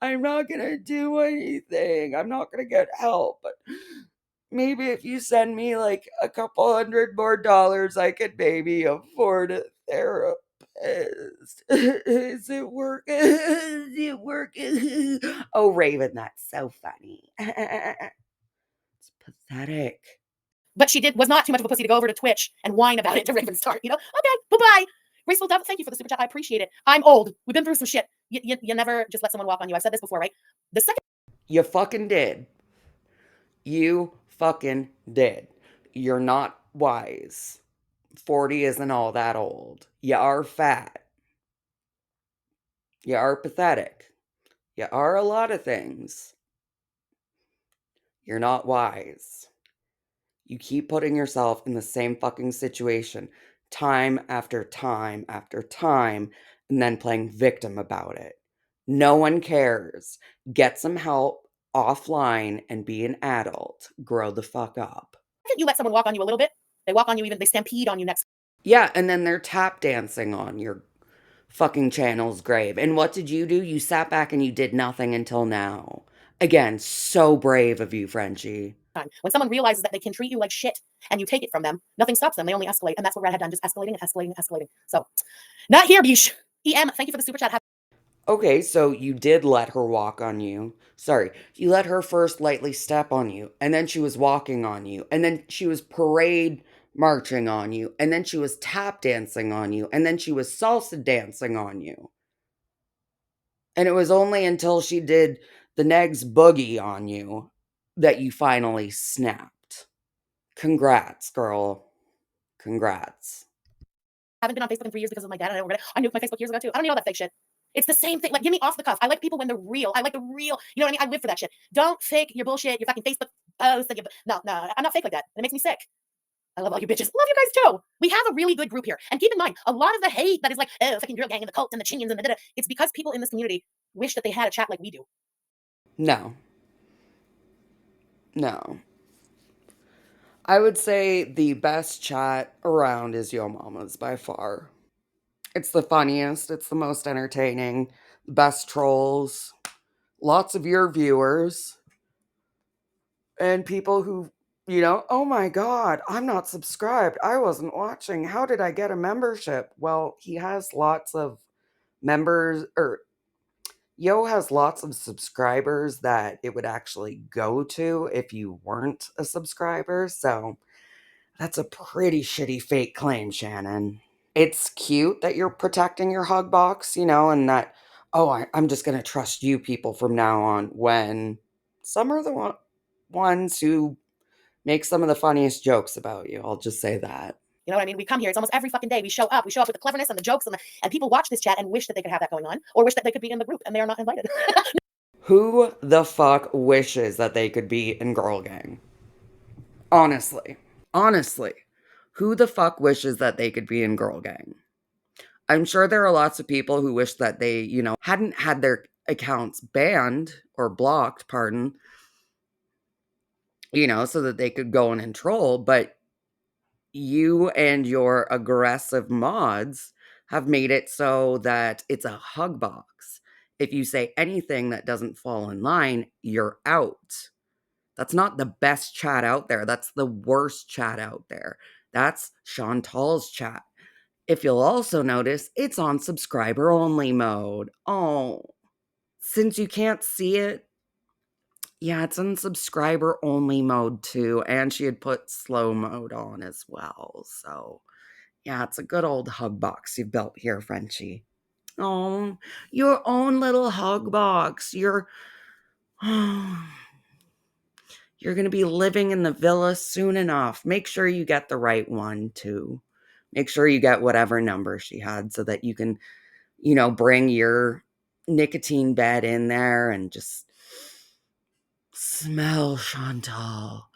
I'm not gonna do anything. I'm not gonna get help. But maybe if you send me like a couple hundred more dollars, I could maybe afford a therapist. Is it working? Is it working? Oh, Raven, that's so funny. It's pathetic. But she was not too much of a pussy to go over to Twitch and whine about it to Raven Star. Okay, bye-bye. Graceful Dove, thank you for the super chat. I appreciate it. I'm old. We've been through some shit. You never just let someone walk on you. I've said this before, right? The second You fucking did. You fucking did. You're not wise. 40 isn't all that old. You are fat. You are pathetic. You are a lot of things. You're not wise. You keep putting yourself in the same fucking situation time after time after time and then playing victim about it. No one cares. Get some help offline and be an adult. Grow the fuck up. you let someone walk on you a little bit, they walk on you, even they stampede on you next. Yeah, and then they're tap dancing on your fucking channel's grave. And what did? You sat back and you did nothing until now. Again, so brave of you, Frenchie. When someone realizes that they can treat you like shit and you take it from them, nothing stops them. They only escalate. And that's what Red had done, just escalating and escalating and escalating. So, not here, bish. EM, thank you for the super chat. Okay, so you did let her walk on you. Sorry, you let her first lightly step on you, and then she was walking on you, and then she was parade marching on you, and then she was tap dancing on you, and then she was salsa dancing on you. And it was only until she did the next boogie on you that you finally snapped. Congrats, girl. Congrats. I haven't been on Facebook in 3 years because of my dad. I nuked my Facebook years ago too. I don't need all that fake shit. It's the same thing. Like, give me off the cuff. I like people when they're real. I like the real. You know what I mean? I live for that shit. Don't fake your bullshit, your fucking Facebook posts. No, I'm not fake like that. It makes me sick. I love all you bitches. Love you guys too. We have a really good group here. And keep in mind, a lot of the hate that is like, oh, fucking Gorl Gang and the cult and the chinians and the da-da, it's because people in this community wish that they had a chat like we do. No. No. I would say the best chat around is Yo Mama's by far. It's the funniest, it's the most entertaining, the best trolls, lots of your viewers, and people who, oh my God, I'm not subscribed. I wasn't watching. How did I get a membership? Well, he has lots of members, or Yo has lots of subscribers that it would actually go to if you weren't a subscriber. So that's a pretty shitty fake claim, Shannon. It's cute that you're protecting your hug box, and that, oh, I'm just going to trust you people from now on, when some are the ones who make some of the funniest jokes about you. I'll just say that. You know what I mean? We come here. It's almost every fucking day. We show up. We show up with the cleverness and the jokes, and people watch this chat and wish that they could have that going on, or wish that they could be in the group, and they are not invited. Who the fuck wishes that they could be in Gorl Gang? Honestly, who the fuck wishes that they could be in Gorl Gang? I'm sure there are lots of people who wish that they, hadn't had their accounts banned or blocked, pardon, so that they could go in and troll. But you and your aggressive mods have made it so that it's a hug box. If you say anything that doesn't fall in line, you're out. That's not the best chat out there. That's the worst chat out there. That's Chantal's chat. If you'll also notice, it's on subscriber only mode. Oh, since you can't see it, yeah, it's in subscriber only mode too. And she had put slow mode on as well. So, yeah, it's a good old hug box you've built here, Frenchie. Oh, your own little hug box. You're going to be living in the villa soon enough. Make sure you get the right one too. Make sure you get whatever number she had so that you can, bring your nicotine bed in there and just smell Chantal.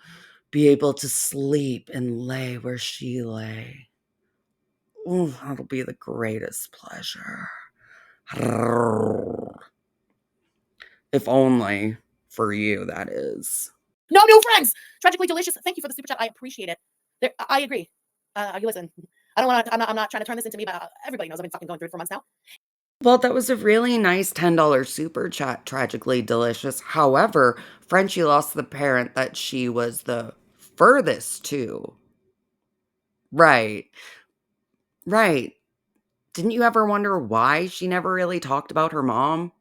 Be able to sleep and lay where she lay. Ooh, that'll be the greatest pleasure. If only for you, that is. No new friends. Tragically delicious. Thank you for the super chat. I appreciate it. I agree. You listen. I don't want to. I'm not trying to turn this into me, but everybody knows I've been fucking going through it for months now. Well, that was a really nice $10 super chat, tragically delicious. However, Frenchie lost the parent that she was the furthest to. Right, right. Didn't you ever wonder why she never really talked about her mom?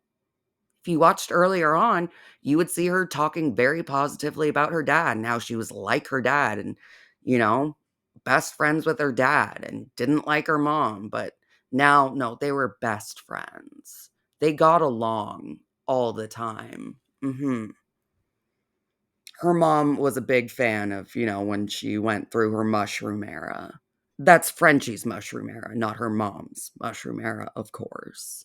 If you watched earlier on, you would see her talking very positively about her dad and how she was like her dad and, you know, best friends with her dad and didn't like her mom. But now, no, they were best friends. They got along all the time. Her mom was a big fan of, when she went through her mushroom era. That's Frenchie's mushroom era, not her mom's mushroom era, of course.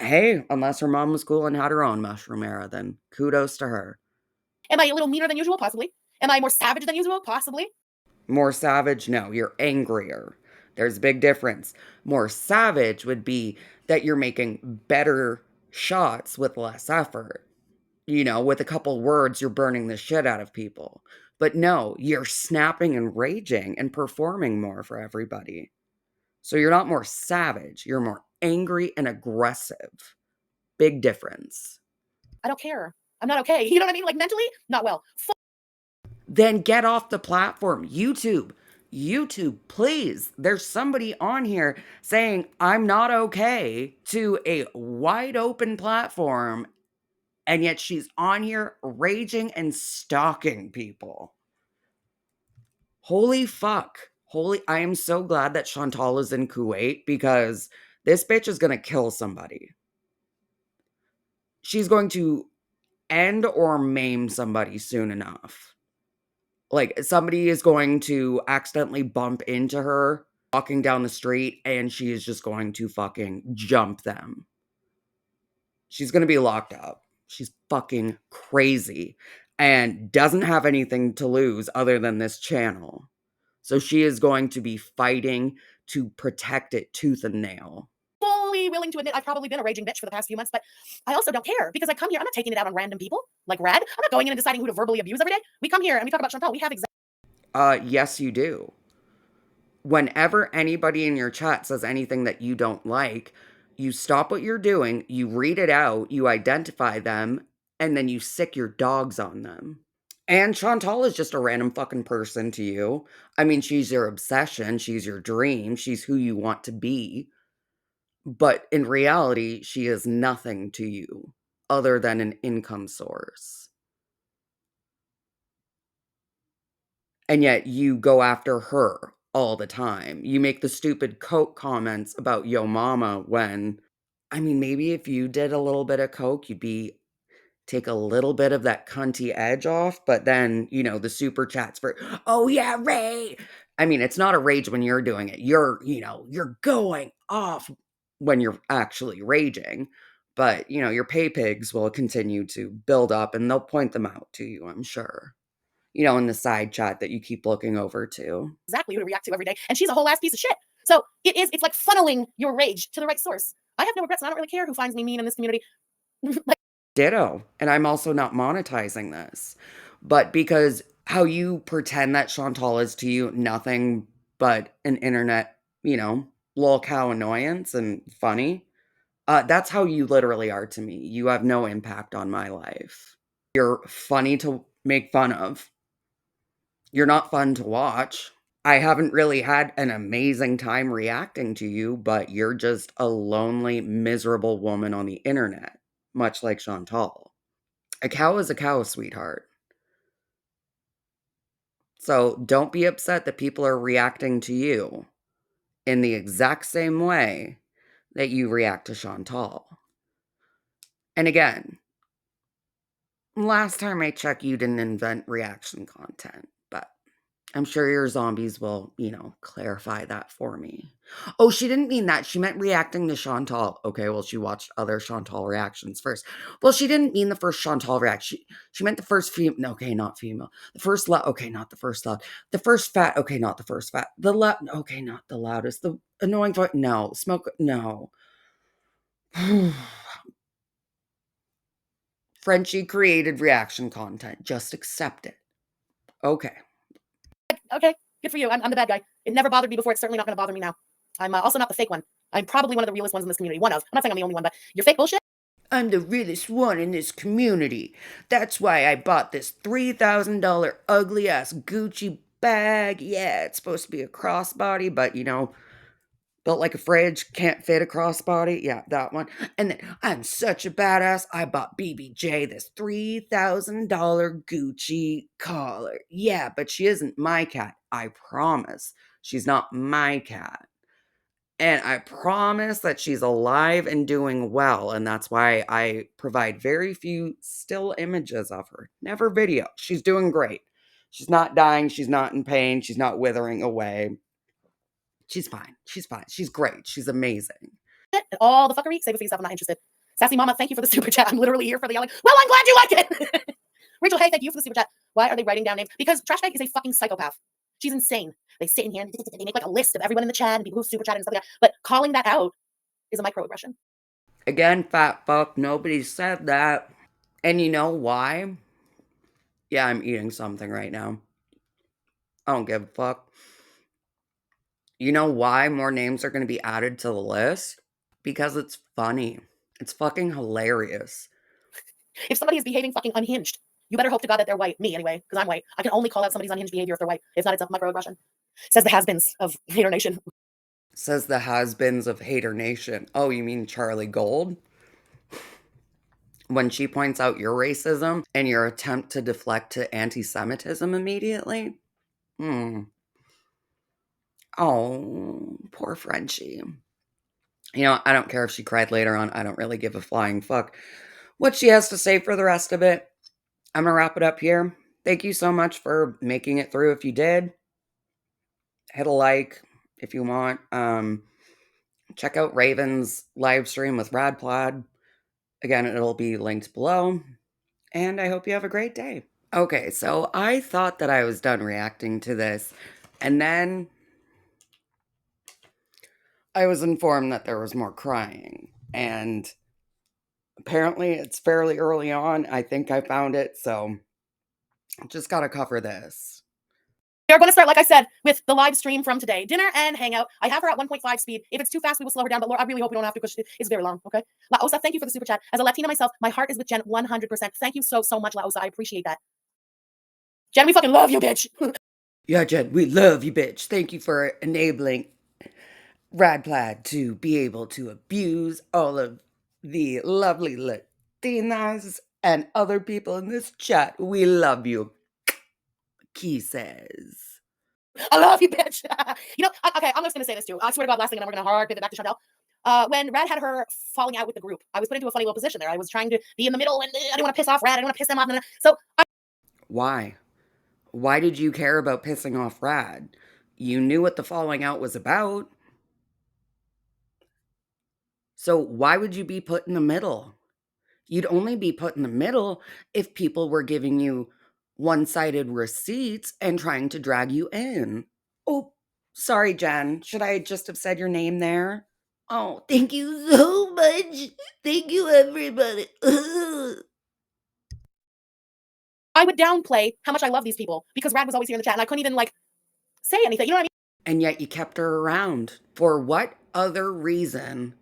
Hey, unless her mom was cool and had her own mushroom era, then kudos to her. Am I a little meaner than usual? Possibly. Am I more savage than usual? Possibly. More savage? No, you're angrier. There's a big difference. More savage would be that you're making better shots with less effort. With a couple words, you're burning the shit out of people. But no, you're snapping and raging and performing more for everybody. So you're not more savage, you're more angry and aggressive. Big difference. I don't care. I'm not okay. You know what I mean? Like mentally, not well. Then get off the platform. YouTube, please. There's somebody on here saying I'm not okay to a wide open platform, and yet she's on here raging and stalking people. Holy fuck. I am so glad that Chantal is in Kuwait because this bitch is going to kill somebody. She's going to end or maim somebody soon enough. Like, somebody is going to accidentally bump into her walking down the street, and she is just going to fucking jump them. She's gonna be locked up. She's fucking crazy and doesn't have anything to lose other than this channel. So she is going to be fighting to protect it tooth and nail. Fully willing to admit I've probably been a raging bitch for the past few months, but I also don't care because I come here. I'm not taking it out on random people like Rad. I'm not going in and deciding who to verbally abuse every day. We come here and we talk about Chantal. We have Yes, you do. Whenever anybody in your chat says anything that you don't like, you stop what you're doing, you read it out, you identify them, and then you sick your dogs on them. And Chantal is just a random fucking person to you. I mean, she's your obsession, she's your dream, she's who you want to be. But in reality, she is nothing to you other than an income source. And yet you go after her all the time. You make the stupid coke comments about yo mama when, I mean, maybe if you did a little bit of coke, you'd be take a little bit of that cunty edge off, but then, the super chats for, "Oh yeah, Ray." I mean, it's not a rage when you're doing it. You're going off when you're actually raging. But, your pay pigs will continue to build up and they'll point them out to you, I'm sure. In the side chat that you keep looking over to. exactly who to react to every day. And she's a whole ass piece of shit. So it's like funneling your rage to the right source. I have no regrets and I don't really care who finds me mean in this community. Like, Ditto. And I'm also not monetizing this. But because how you pretend that Chantal is to you nothing but an internet, lol cow annoyance and funny, that's how you literally are to me. You have no impact on my life. You're funny to make fun of. You're not fun to watch. I haven't really had an amazing time reacting to you, but you're just a lonely, miserable woman on the internet, much like Chantal. A cow is a cow, sweetheart. So don't be upset that people are reacting to you in the exact same way that you react to Chantal. And again, last time I checked, you didn't invent reaction content, but I'm sure your zombies will, clarify that for me. Oh, she didn't mean that. She meant reacting to Chantal. Okay, well, she watched other Chantal reactions first. Well, she didn't mean the first Chantal reaction. She meant the first female. Okay, not female. The first loud. Okay, not the first loud. The first fat. Okay, not the first fat. The loud. Okay, not the loudest. The annoying voice. No. Smoke. No. Frenchie created reaction content. Just accept it. Okay. okay, good for you. I'm the bad guy. It never bothered me before. It's certainly not going to bother me now. I'm also not the fake one. I'm probably one of the realest ones in this community. One of. I'm not saying I'm the only one, but your fake bullshit. I'm the realest one in this community. That's why I bought this $3,000 ugly ass Gucci bag. Yeah, it's supposed to be a crossbody, but built like a fridge, can't fit a crossbody. Yeah, that one. And then I'm such a badass. I bought BBJ this $3,000 Gucci collar. Yeah, but she isn't my cat. I promise. She's not my cat. And I promise that she's alive and doing well. And that's why I provide very few still images of her. Never video. She's doing great. She's not dying. She's not in pain. She's not withering away. She's fine. She's fine. She's great. She's amazing. And all the fuckery. Save it for yourself. I'm not interested. Sassy Mama, thank you for the super chat. I'm literally here for the yelling. Well, I'm glad you like it. Rachel, hey, thank you for the super chat. Why are they writing down names? Because Trash Bag is a fucking psychopath. She's insane. They sit in here and they make like a list of everyone in the chat and people who super chat and stuff like that. But calling that out is a microaggression. Again, fat fuck. Nobody said that. And you know why? Yeah, I'm eating something right now. I don't give a fuck. You know why more names are going to be added to the list? Because it's funny. It's fucking hilarious. If somebody is behaving fucking unhinged, you better hope to God that they're white. Me, anyway, because I'm white. I can only call out somebody's unhinged behavior if they're white. If not, it's a microaggression. Says the has-beens of Hater Nation. Says the has-beens of Hater Nation. Oh, you mean Charlie Gold? When she points out your racism and your attempt to deflect to anti-Semitism immediately? Oh, poor Frenchie. I don't care if she cried later on. I don't really give a flying fuck what she has to say for the rest of it. I'm going to wrap it up here. Thank you so much for making it through. If you did, hit a like if you want. Check out Raven's live stream with RadPlaid. Again, it'll be linked below. And I hope you have a great day. Okay, so I thought that I was done reacting to this. And then I was informed that there was more crying. And apparently it's fairly early on. I think I found it. So just got to cover this. We are going to start, like I said, with the live stream from today. Dinner and hangout. I have her at 1.5 speed. If it's too fast, we will slow her down. But Laura, I really hope we don't have to because it's very long, okay? Laosa, thank you for the super chat. As a Latina myself, my heart is with Jen 100%. Thank you so much, Laosa. I appreciate that. Jen, we fucking love you, bitch. Yeah, Jen, we love you, bitch. Thank you for enabling RadPlaid to be able to abuse all of the lovely Latinas and other people in this chat. We love you. Kisses. I love you, bitch. Okay, I'm just going to say this too. I swear to God, last thing, and then we're going to hard pivot back to Chantel. When Rad had her falling out with the group, I was put into a funny little position there. I was trying to be in the middle, and I didn't want to piss off Rad. I didn't want to piss them off. So Why? Why did you care about pissing off Rad? You knew what the falling out was about. So why would you be put in the middle? You'd only be put in the middle if people were giving you one-sided receipts and trying to drag you in. Oh, sorry, Jen. Should I just have said your name there? Oh, thank you so much. Thank you, everybody. I would downplay how much I love these people because Rad was always here in the chat, and I couldn't even say anything. You know what I mean? And yet you kept her around. For what other reason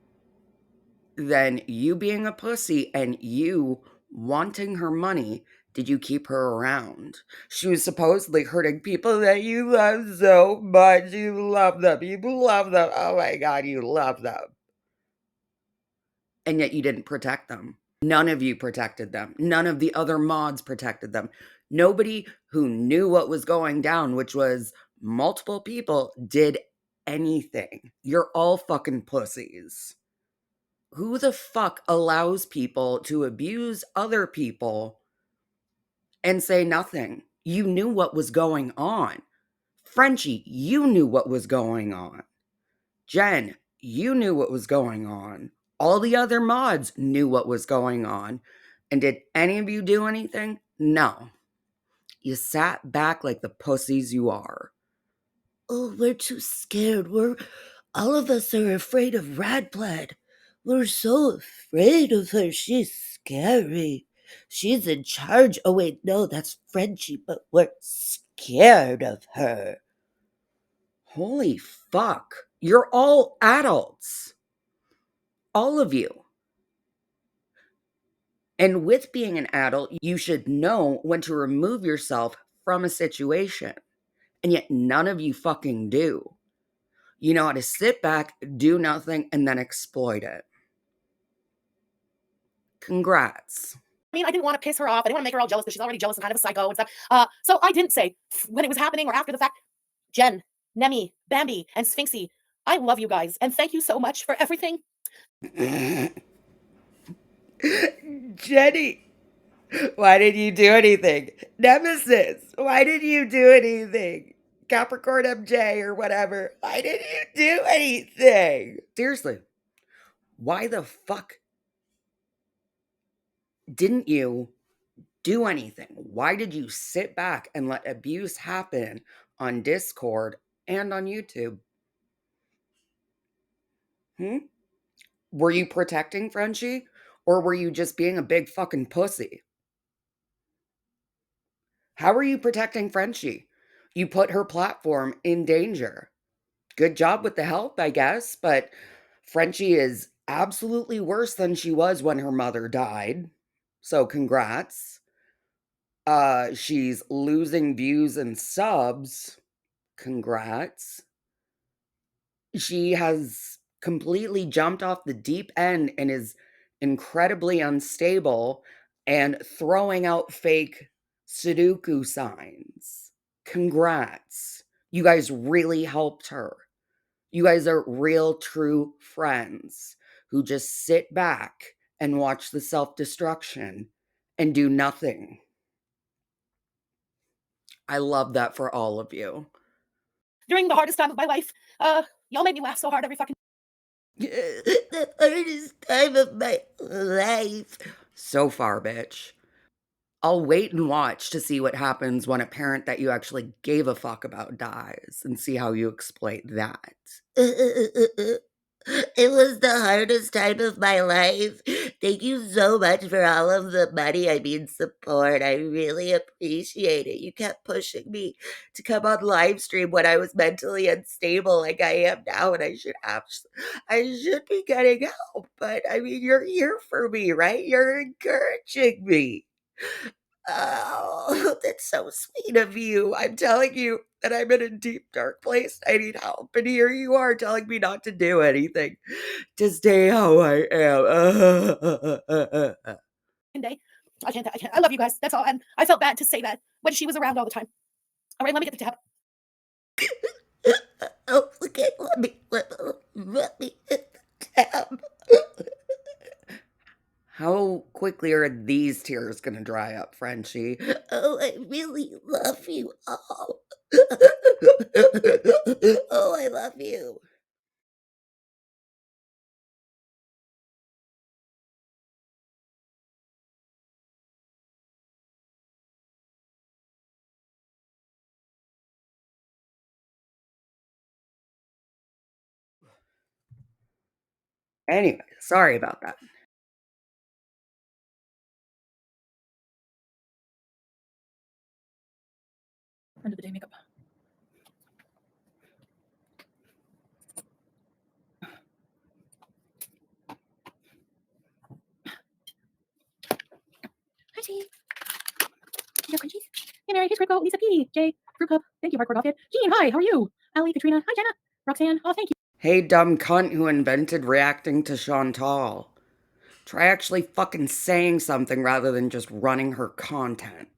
than you being a pussy and you wanting her money did you keep her around? She was supposedly hurting people that you love so much. You love them. You love them. Oh my God, you love them. And yet you didn't protect them. None of you protected them. None of the other mods protected them. Nobody who knew what was going down, which was multiple people, did anything. You're all fucking pussies. Who the fuck allows people to abuse other people and say nothing? You knew what was going on. Frenchie, you knew what was going on. Jen, you knew what was going on. All the other mods knew what was going on. And did any of you do anything? No. You sat back like the pussies you are. Oh, we're too scared. All of us are afraid of RadPlaid. We're so afraid of her. She's scary. She's in charge. Oh, wait, no, that's Frenchie, but we're scared of her. Holy fuck. You're all adults. All of you. And with being an adult, you should know when to remove yourself from a situation. And yet none of you fucking do. You know how to sit back, do nothing, and then exploit it. Congrats. I mean, I didn't want to piss her off. I didn't want to make her all jealous because she's already jealous and kind of a psycho and stuff. So I didn't say when it was happening or after the fact, Jen, Nemi, Bambi, and Sphinxy, I love you guys. And thank you so much for everything. Jenny, why didn't you do anything? Nemesis, why didn't you do anything? Capricorn MJ or whatever, why didn't you do anything? Seriously, why the fuck didn't you do anything? Why did you sit back and let abuse happen on Discord and on YouTube? Were you protecting Frenchie? Or were you just being a big fucking pussy? How are you protecting Frenchie? You put her platform in danger. Good job with the help, I guess, but Frenchie is absolutely worse than she was when her mother died. So congrats. She's losing views and subs. Congrats. She has completely jumped off the deep end and is incredibly unstable and throwing out fake Sudoku signs. Congrats. You guys really helped her. You guys are real, true friends who just sit back and watch the self destruction and do nothing. I love that for all of you. During the hardest time of my life, y'all made me laugh so hard every fucking The hardest time of my life. So far, bitch. I'll wait and watch to see what happens when a parent that you actually gave a fuck about dies and see how you exploit that. It was the hardest time of my life. Thank you so much for all of the money, support. I really appreciate it. You kept pushing me to come on live stream when I was mentally unstable like I am now, and I should be getting help. But I mean, you're here for me, right? You're encouraging me. Oh, that's so sweet of you. I'm telling you that I'm in a deep, dark place. I need help. And here you are telling me not to do anything, to stay how I am. day. I can't. I love you guys. That's all. And I felt bad to say that when she was around all the time. All right, let me get the tab. Oh, okay, let me hit the tab. How quickly are these tears gonna dry up, Frenchie? Oh, I really love you all. Oh, I love you. Anyway, sorry about that. End of the day makeup. Hi, T. Hey, Frenchies. Hey, Mary. Hey, Scripco. Lisa P. Jay. Fruit Cup. Thank you, Hardcore Golf Kid. Jean, hi. How are you? Allie, Katrina. Hi, Jenna. Roxanne. Oh, thank you. Hey, dumb cunt who invented reacting to Chantal. Try actually fucking saying something rather than just running her content.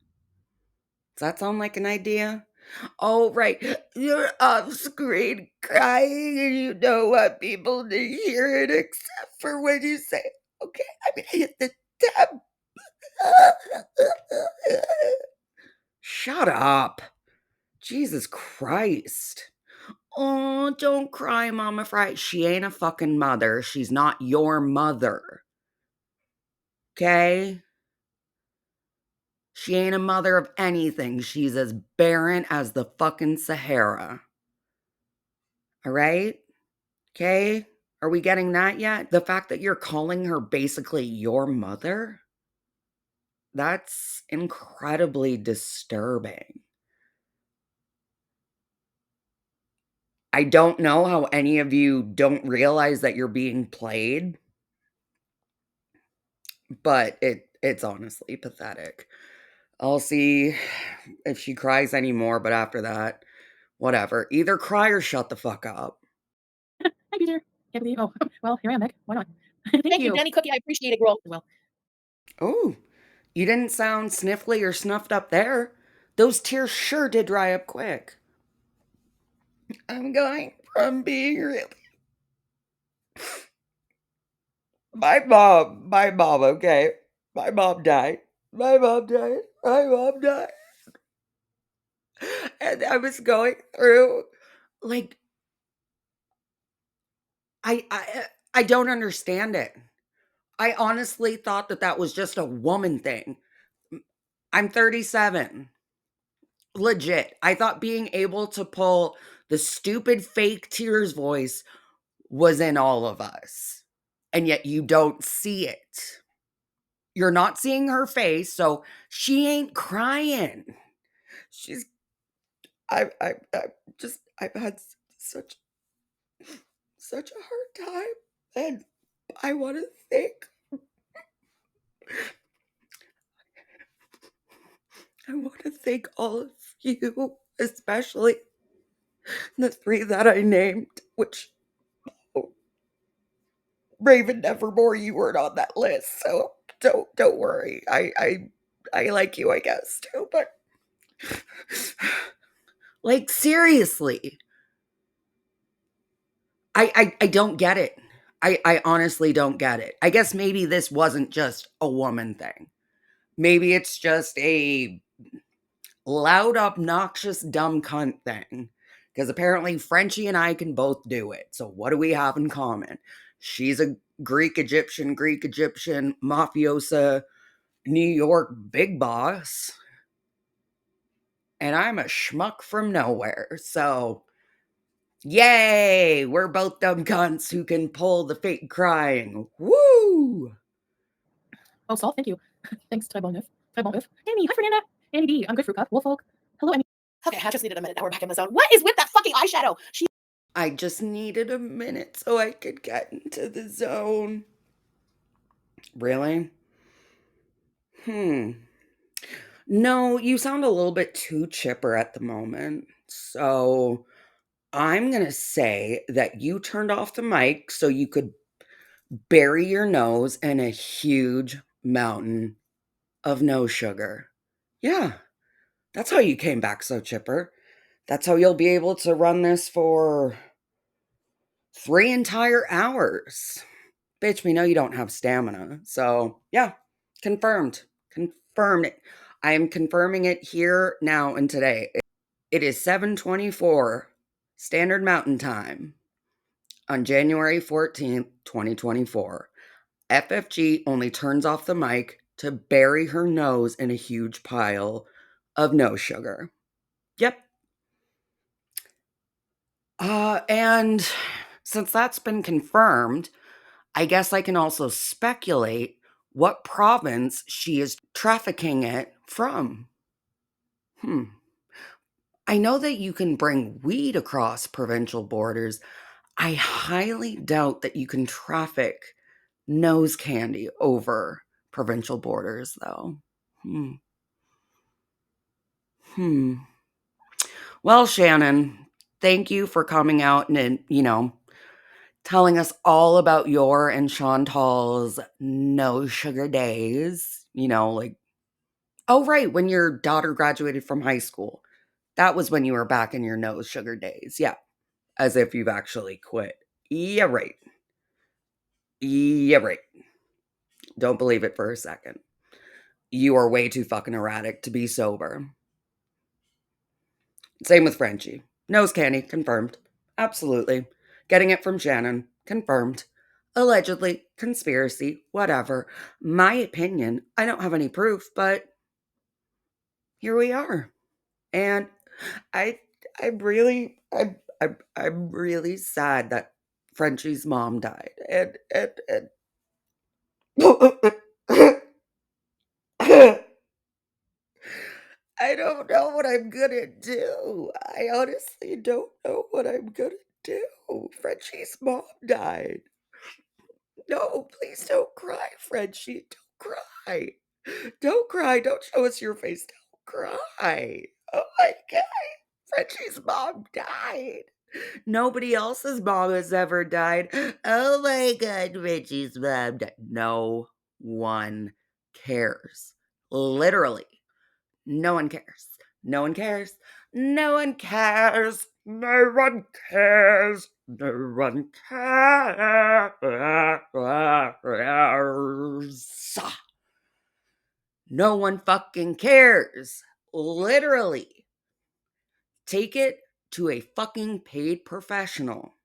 Does that sound like an idea? Oh, right. You're off screen crying and you don't want people to hear it except for when you say, okay, I'm gonna hit the tab. Shut up. Jesus Christ. Oh, don't cry, Mama Fry. She ain't a fucking mother. She's not your mother. Okay? She ain't a mother of anything. She's as barren as the fucking Sahara. All right? Okay? Are we getting that yet? The fact that you're calling her basically your mother? That's incredibly disturbing. I don't know how any of you don't realize that you're being played. but it's honestly pathetic. I'll see if she cries anymore, but after that, whatever. Either cry or shut the fuck up. Hi, Peter. Can't believe. Oh, well, here I am, Meg. Why not? Thank you, Danny Cookie. I appreciate it, girl. As well. Oh, you didn't sound sniffly or snuffed up there. Those tears sure did dry up quick. I'm going from being really. My mom, okay? My mom died. My mom died. My mom died. And I was going through, like, I don't understand it. I honestly thought that that was just a woman thing. I'm 37. Legit. I thought being able to pull the stupid fake tears voice was in all of us. And yet you don't see it. You're not seeing her face, so she ain't crying. She's I just I've had such a hard time, and I want to thank all of you, especially the 3 that I named, which oh, Raven Nevermore, you weren't on that list, so don't worry. I like you, I guess, too, but like, seriously, I don't get it. I honestly don't get it. I guess maybe this wasn't just a woman thing. Maybe it's just a loud, obnoxious, dumb cunt thing. Because apparently Frenchie and I can both do it. So what do we have in common? She's a Greek Egyptian, mafiosa, New York big boss. And I'm a schmuck from nowhere. So, yay! We're both dumb cunts who can pull the fake crying. Woo! Oh, Salt, thank you. Thanks, Ty Bonif. Amy, hi, Fernanda. Annie D, I'm good for cup. Wolfolk. Hello, Amy. Okay, I just needed a minute. Now we're back in the zone. What is with that fucking eyeshadow? I just needed a minute so I could get into the zone. Really? No, you sound a little bit too chipper at the moment. So I'm going to say that you turned off the mic so you could bury your nose in a huge mountain of no sugar. Yeah, that's how you came back so chipper. That's how you'll be able to run this for 3 entire hours. Bitch, we know you don't have stamina. So, yeah, confirmed. Confirmed it. I am confirming it here now and today. It is 7:24 Standard Mountain Time on January 14th, 2024. FFG only turns off the mic to bury her nose in a huge pile of no sugar. Yep. And since that's been confirmed, I guess I can also speculate what province she is trafficking it from. I know that you can bring weed across provincial borders. I highly doubt that you can traffic nose candy over provincial borders, though. Hmm. Hmm. Well, Shannon, thank you for coming out and, telling us all about your and Chantal's no sugar days. Like, oh, right, when your daughter graduated from high school. That was when you were back in your no sugar days. Yeah, as if you've actually quit. Yeah, right. Yeah, right. Don't believe it for a second. You are way too fucking erratic to be sober. Same with Frenchie. Nose candy, confirmed. Absolutely. Getting it from Shannon, confirmed. Allegedly, conspiracy, whatever. My opinion, I don't have any proof, but here we are. And I I'm really I'm really sad that Frenchie's mom died. And I don't know what I'm gonna do. I honestly don't know what I'm gonna do. Frenchie's mom died. No, please don't cry, Frenchie. cry. Don't cry. Don't show us your face. Don't cry. Oh my God. Frenchie's mom died. Nobody else's mom has ever died. Oh my God, Frenchie's mom died. No one cares. Literally. No one cares. No one cares. No one cares. No one cares. No one cares. No one fucking cares. Literally. Take it to a fucking paid professional.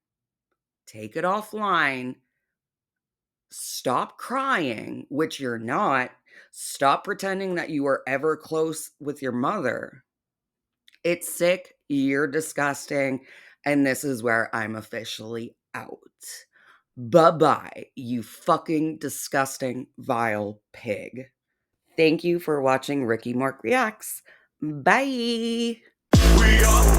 Take it offline. Stop crying, which you're not. Stop pretending that you were ever close with your mother. It's sick, you're disgusting, and this is where I'm officially out. Bye-bye, you fucking disgusting, vile pig. Thank you for watching Ricky Mark Reacts. Bye! We are